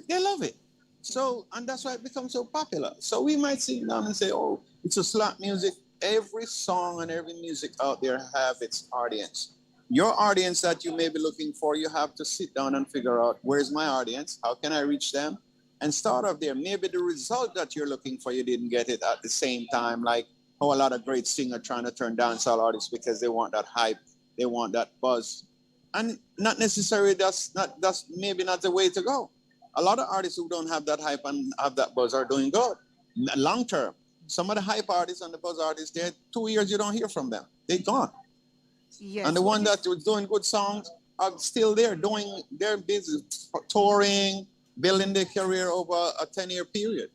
They love it. So, and that's why it becomes so popular. So we might sit down and say, oh, it's a slack music. Every song and every music out there have its audience. Your audience that you may be looking for, you have to sit down and figure out, where's my audience? How can I reach them? And start off there. Maybe the result that you're looking for, you didn't get it at the same time, like how a lot of great singers trying to turn dancehall artists because they want that hype, they want that buzz. And not necessarily that's maybe not the way to go. A lot of artists who don't have that hype and have that buzz are doing good. Long term. Some of the hype artists and the buzz artists, they're 2 years you don't hear from them. They're gone. Yes. And the one that was doing good songs are still there, doing their business, touring, building their career over a 10-year period.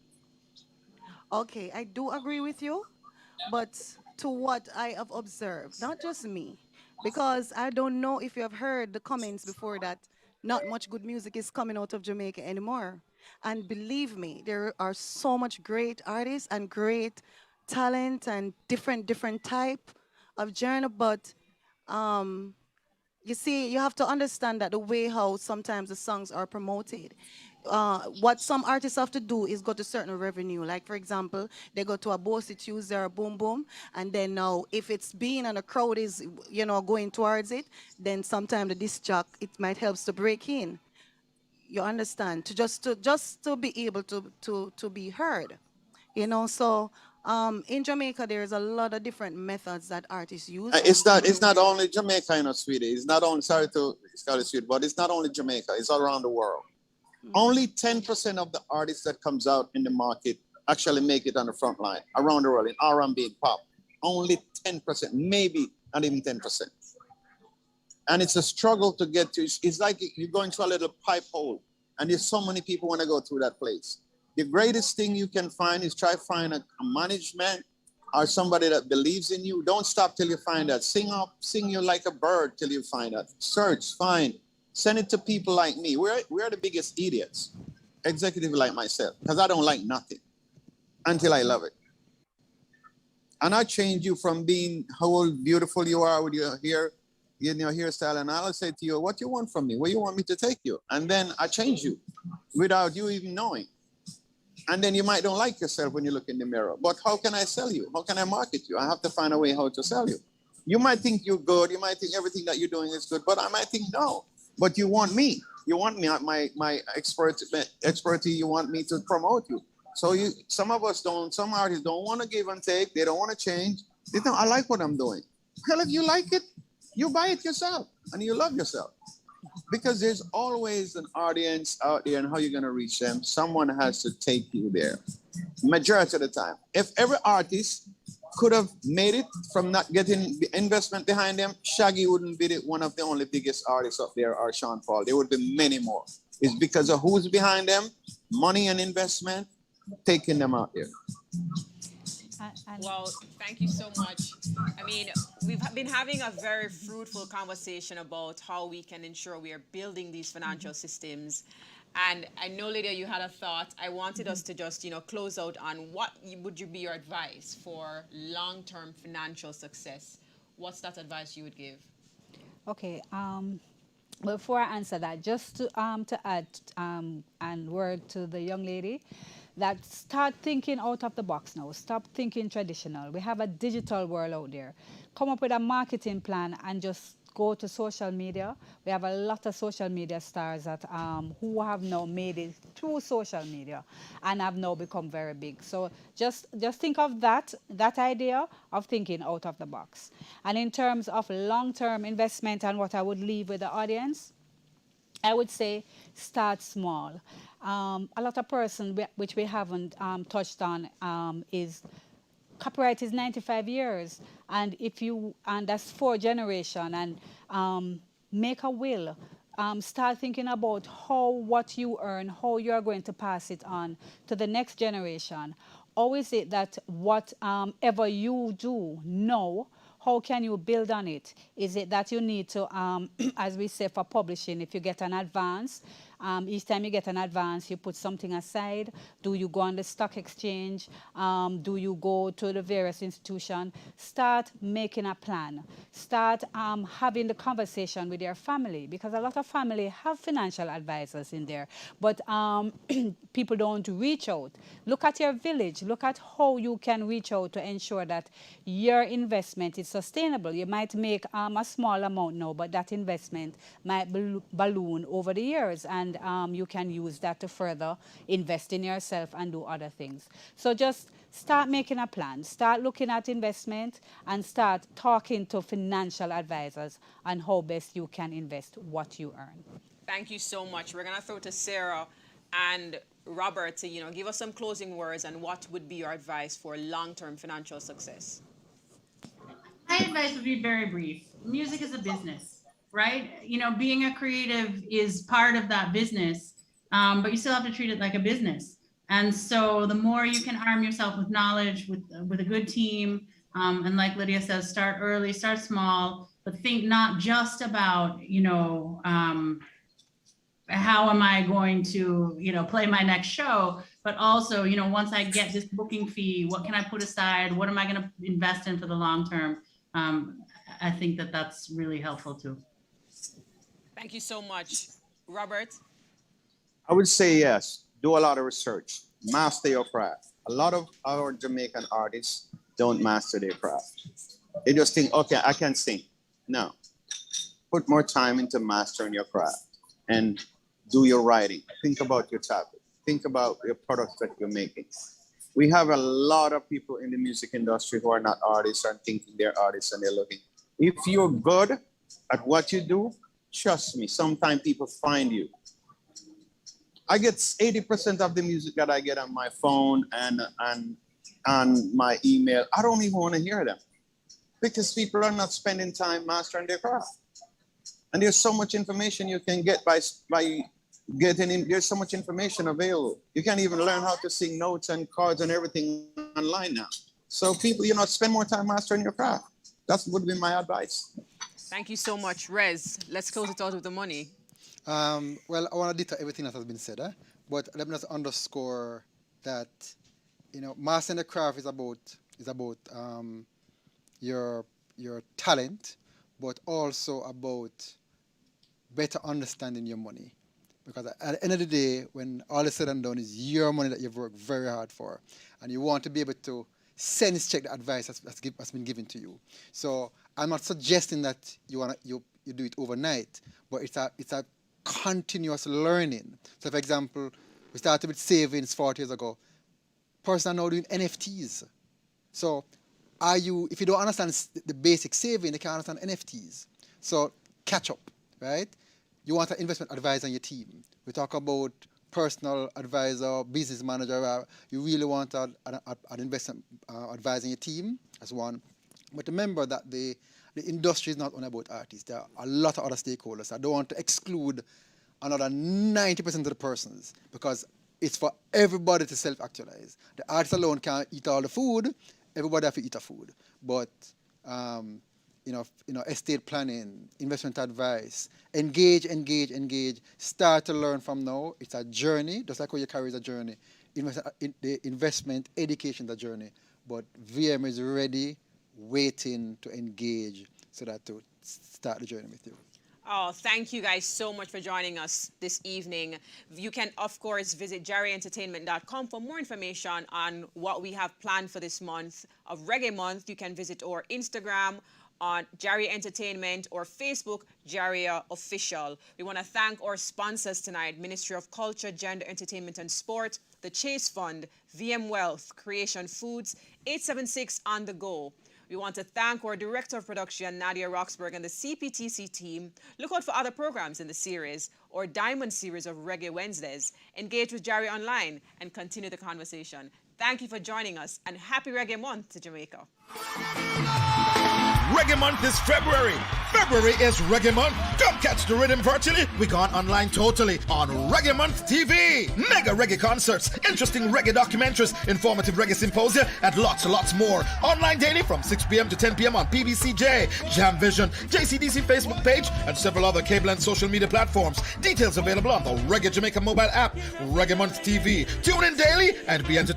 Okay, I do agree with you, but to what I have observed, not just me, because I don't know if you have heard the comments before that not much good music is coming out of Jamaica anymore. And believe me, there are so much great artists and great talent and different type of genre, but you see, you have to understand that the way how sometimes the songs are promoted. What some artists have to do is go to certain revenue. Like, for example, they go to a Bossy Tuesday or a Boom Boom, and then now if it's being and a crowd is, going towards it, then sometimes the disc jock, it might help to break in. You understand? Just to be able to be heard. So in Jamaica, there's a lot of different methods that artists use. It's not only Jamaica, sweetie. It's not only, sorry to Scotty Sweet, but it's not only Jamaica. It's all around the world. Mm-hmm. Only 10% of the artists that comes out in the market actually make it on the front line around the world in R&B and pop. Only 10%, maybe not even 10%. And it's a struggle to get to. It's like you're going to a little pipe hole, and there's so many people want to go through that place. The greatest thing you can find is try to find a management or somebody that believes in you, don't stop till you find that. Sing you like a bird till you find that. Search, find, send it to people like me. We're the biggest idiots, executive like myself, because I don't like nothing until I love it. And I change you from being how beautiful you are with your hair, your hairstyle, and I'll say to you, what you want from me? Where you want me to take you? And then I change you without you even knowing. And then you might don't like yourself when you look in the mirror. But how can I sell you? How can I market you? I have to find a way how to sell you. You might think you're good. You might think everything that you're doing is good, but I might think no. But you want me. You want me, my expertise. You want me to promote you. So some of us don't, some artists don't want to give and take. They don't want to change. They think, I like what I'm doing. Hell, if you like it, you buy it yourself and you love yourself. Because there's always an audience out there, and how you're going to reach them. Someone has to take you there. Majority of the time. If every artist could have made it from not getting the investment behind them, Shaggy wouldn't be one of the only biggest artists up there, or Sean Paul. There would be many more. It's because of who's behind them, money and investment, taking them out there. Well, thank you so much. I mean, we've been having a very fruitful conversation about how we can ensure we are building these financial systems. And I know, Lydia, you had a thought. I wanted us to just, close out on what would be your advice for long-term financial success. What's that advice you would give? Okay. Before I answer that, just to add and word to the young lady, that start thinking out of the box now. Stop thinking traditional. We have a digital world out there. Come up with a marketing plan and just go to social media. We have a lot of social media stars that who have now made it through social media and have now become very big. So just think of that idea of thinking out of the box. And in terms of long-term investment and what I would leave with the audience, I would say start small. A lot of person which we haven't touched on is copyright is 95 years, and that's 4 generations. And make a will. Start thinking about what you earn, how you are going to pass it on to the next generation. How is it that whatever you do now, how can you build on it? Is it that you need to, as we say for publishing, if you get an advance, each time you get an advance, you put something aside? Do you go on the stock exchange? Do you go to the various institutions? Start making a plan. Start having the conversation with your family, because a lot of family have financial advisors in there, but people don't reach out. Look at your village. Look at how you can reach out to ensure that your investment is sustainable. You might make a small amount now, but that investment might balloon over the years, and you can use that to further invest in yourself and do other things. So just start making a plan. Start looking at investment and start talking to financial advisors on how best you can invest what you earn. Thank you so much. We're going to throw to Sarah and Robert to give us some closing words and what would be your advice for long-term financial success. My advice would be very brief. Music is a business, right? Being a creative is part of that business, but you still have to treat it like a business. And so the more you can arm yourself with knowledge, with a good team, and like Lydia says, start early, start small, but think not just about, how am I going to, play my next show, but also, once I get this booking fee, what can I put aside? What am I going to invest in for the long term? I think that's really helpful too. Thank you so much. Robert? I would say yes. Do a lot of research. Master your craft. A lot of our Jamaican artists don't master their craft. They just think, okay, I can sing. No. Put more time into mastering your craft and do your writing. Think about your topic. Think about your products that you're making. We have a lot of people in the music industry who are not artists and thinking they're artists, and they're looking. If you're good at what you do, trust me, sometimes people find you. I get 80% of the music that I get on my phone and on my email. I don't even want to hear them because people are not spending time mastering their craft. And there's so much information you can get by getting in. There's so much information available. You can even learn how to sing notes and chords and everything online now. So people, spend more time mastering your craft. That would be my advice. Thank you so much, Rez. Let's close it out with the money. Well, I want to detail everything that has been said, but let me just underscore that, mastering the craft is about your talent, but also about better understanding your money. Because at the end of the day, when all is said and done, is your money that you've worked very hard for, and you want to be able to sense check the advice that's been given to you. So I'm not suggesting that you do it overnight, but it's a continuous learning. So, for example, we started with savings 40 years ago. Person are now doing NFTs. So, if you don't understand the basic saving, you can't understand NFTs. So, catch up, right? You want an investment advisor on your team. We talk about personal advisor, business manager. You really want an investment advisor on your team as one. But remember that the industry is not only about artists. There are a lot of other stakeholders. I don't want to exclude another 90% of the persons because it's for everybody to self-actualize. The artist alone can't eat all the food. Everybody has to eat the food. But estate planning, investment advice, engage. Start to learn from now. It's a journey, just like how your career is a journey. The investment, education is a journey. But VM is ready, waiting to engage so that to start the journey with you. Oh, thank you guys so much for joining us this evening. You can, of course, visit JaRIAentertainment.com for more information on what we have planned for this month of Reggae Month. You can visit our Instagram on JaRIA Entertainment or Facebook, JaRIA Official. We want to thank our sponsors tonight, Ministry of Culture, Gender, Entertainment and Sport, the Chase Fund, VM Wealth, Creation Foods, 876 On The Go. We want to thank our Director of Production, Nadia Roxburgh, and the CPTC team. Look out for other programs in the series or Diamond series of Reggae Wednesdays. Engage with JaRIA Online and continue the conversation. Thank you for joining us, and happy Reggae Month to Jamaica. Reggae Month is February. February is Reggae Month. Come catch the rhythm virtually. We gone online totally on Reggae Month TV. Mega reggae concerts, interesting reggae documentaries, informative reggae symposia, and lots more. Online daily from 6 p.m. to 10 p.m. on PBCJ, Jam Vision, JCDC Facebook page, and several other cable and social media platforms. Details available on the Reggae Jamaica mobile app. Reggae Month TV. Tune in daily and be entertained.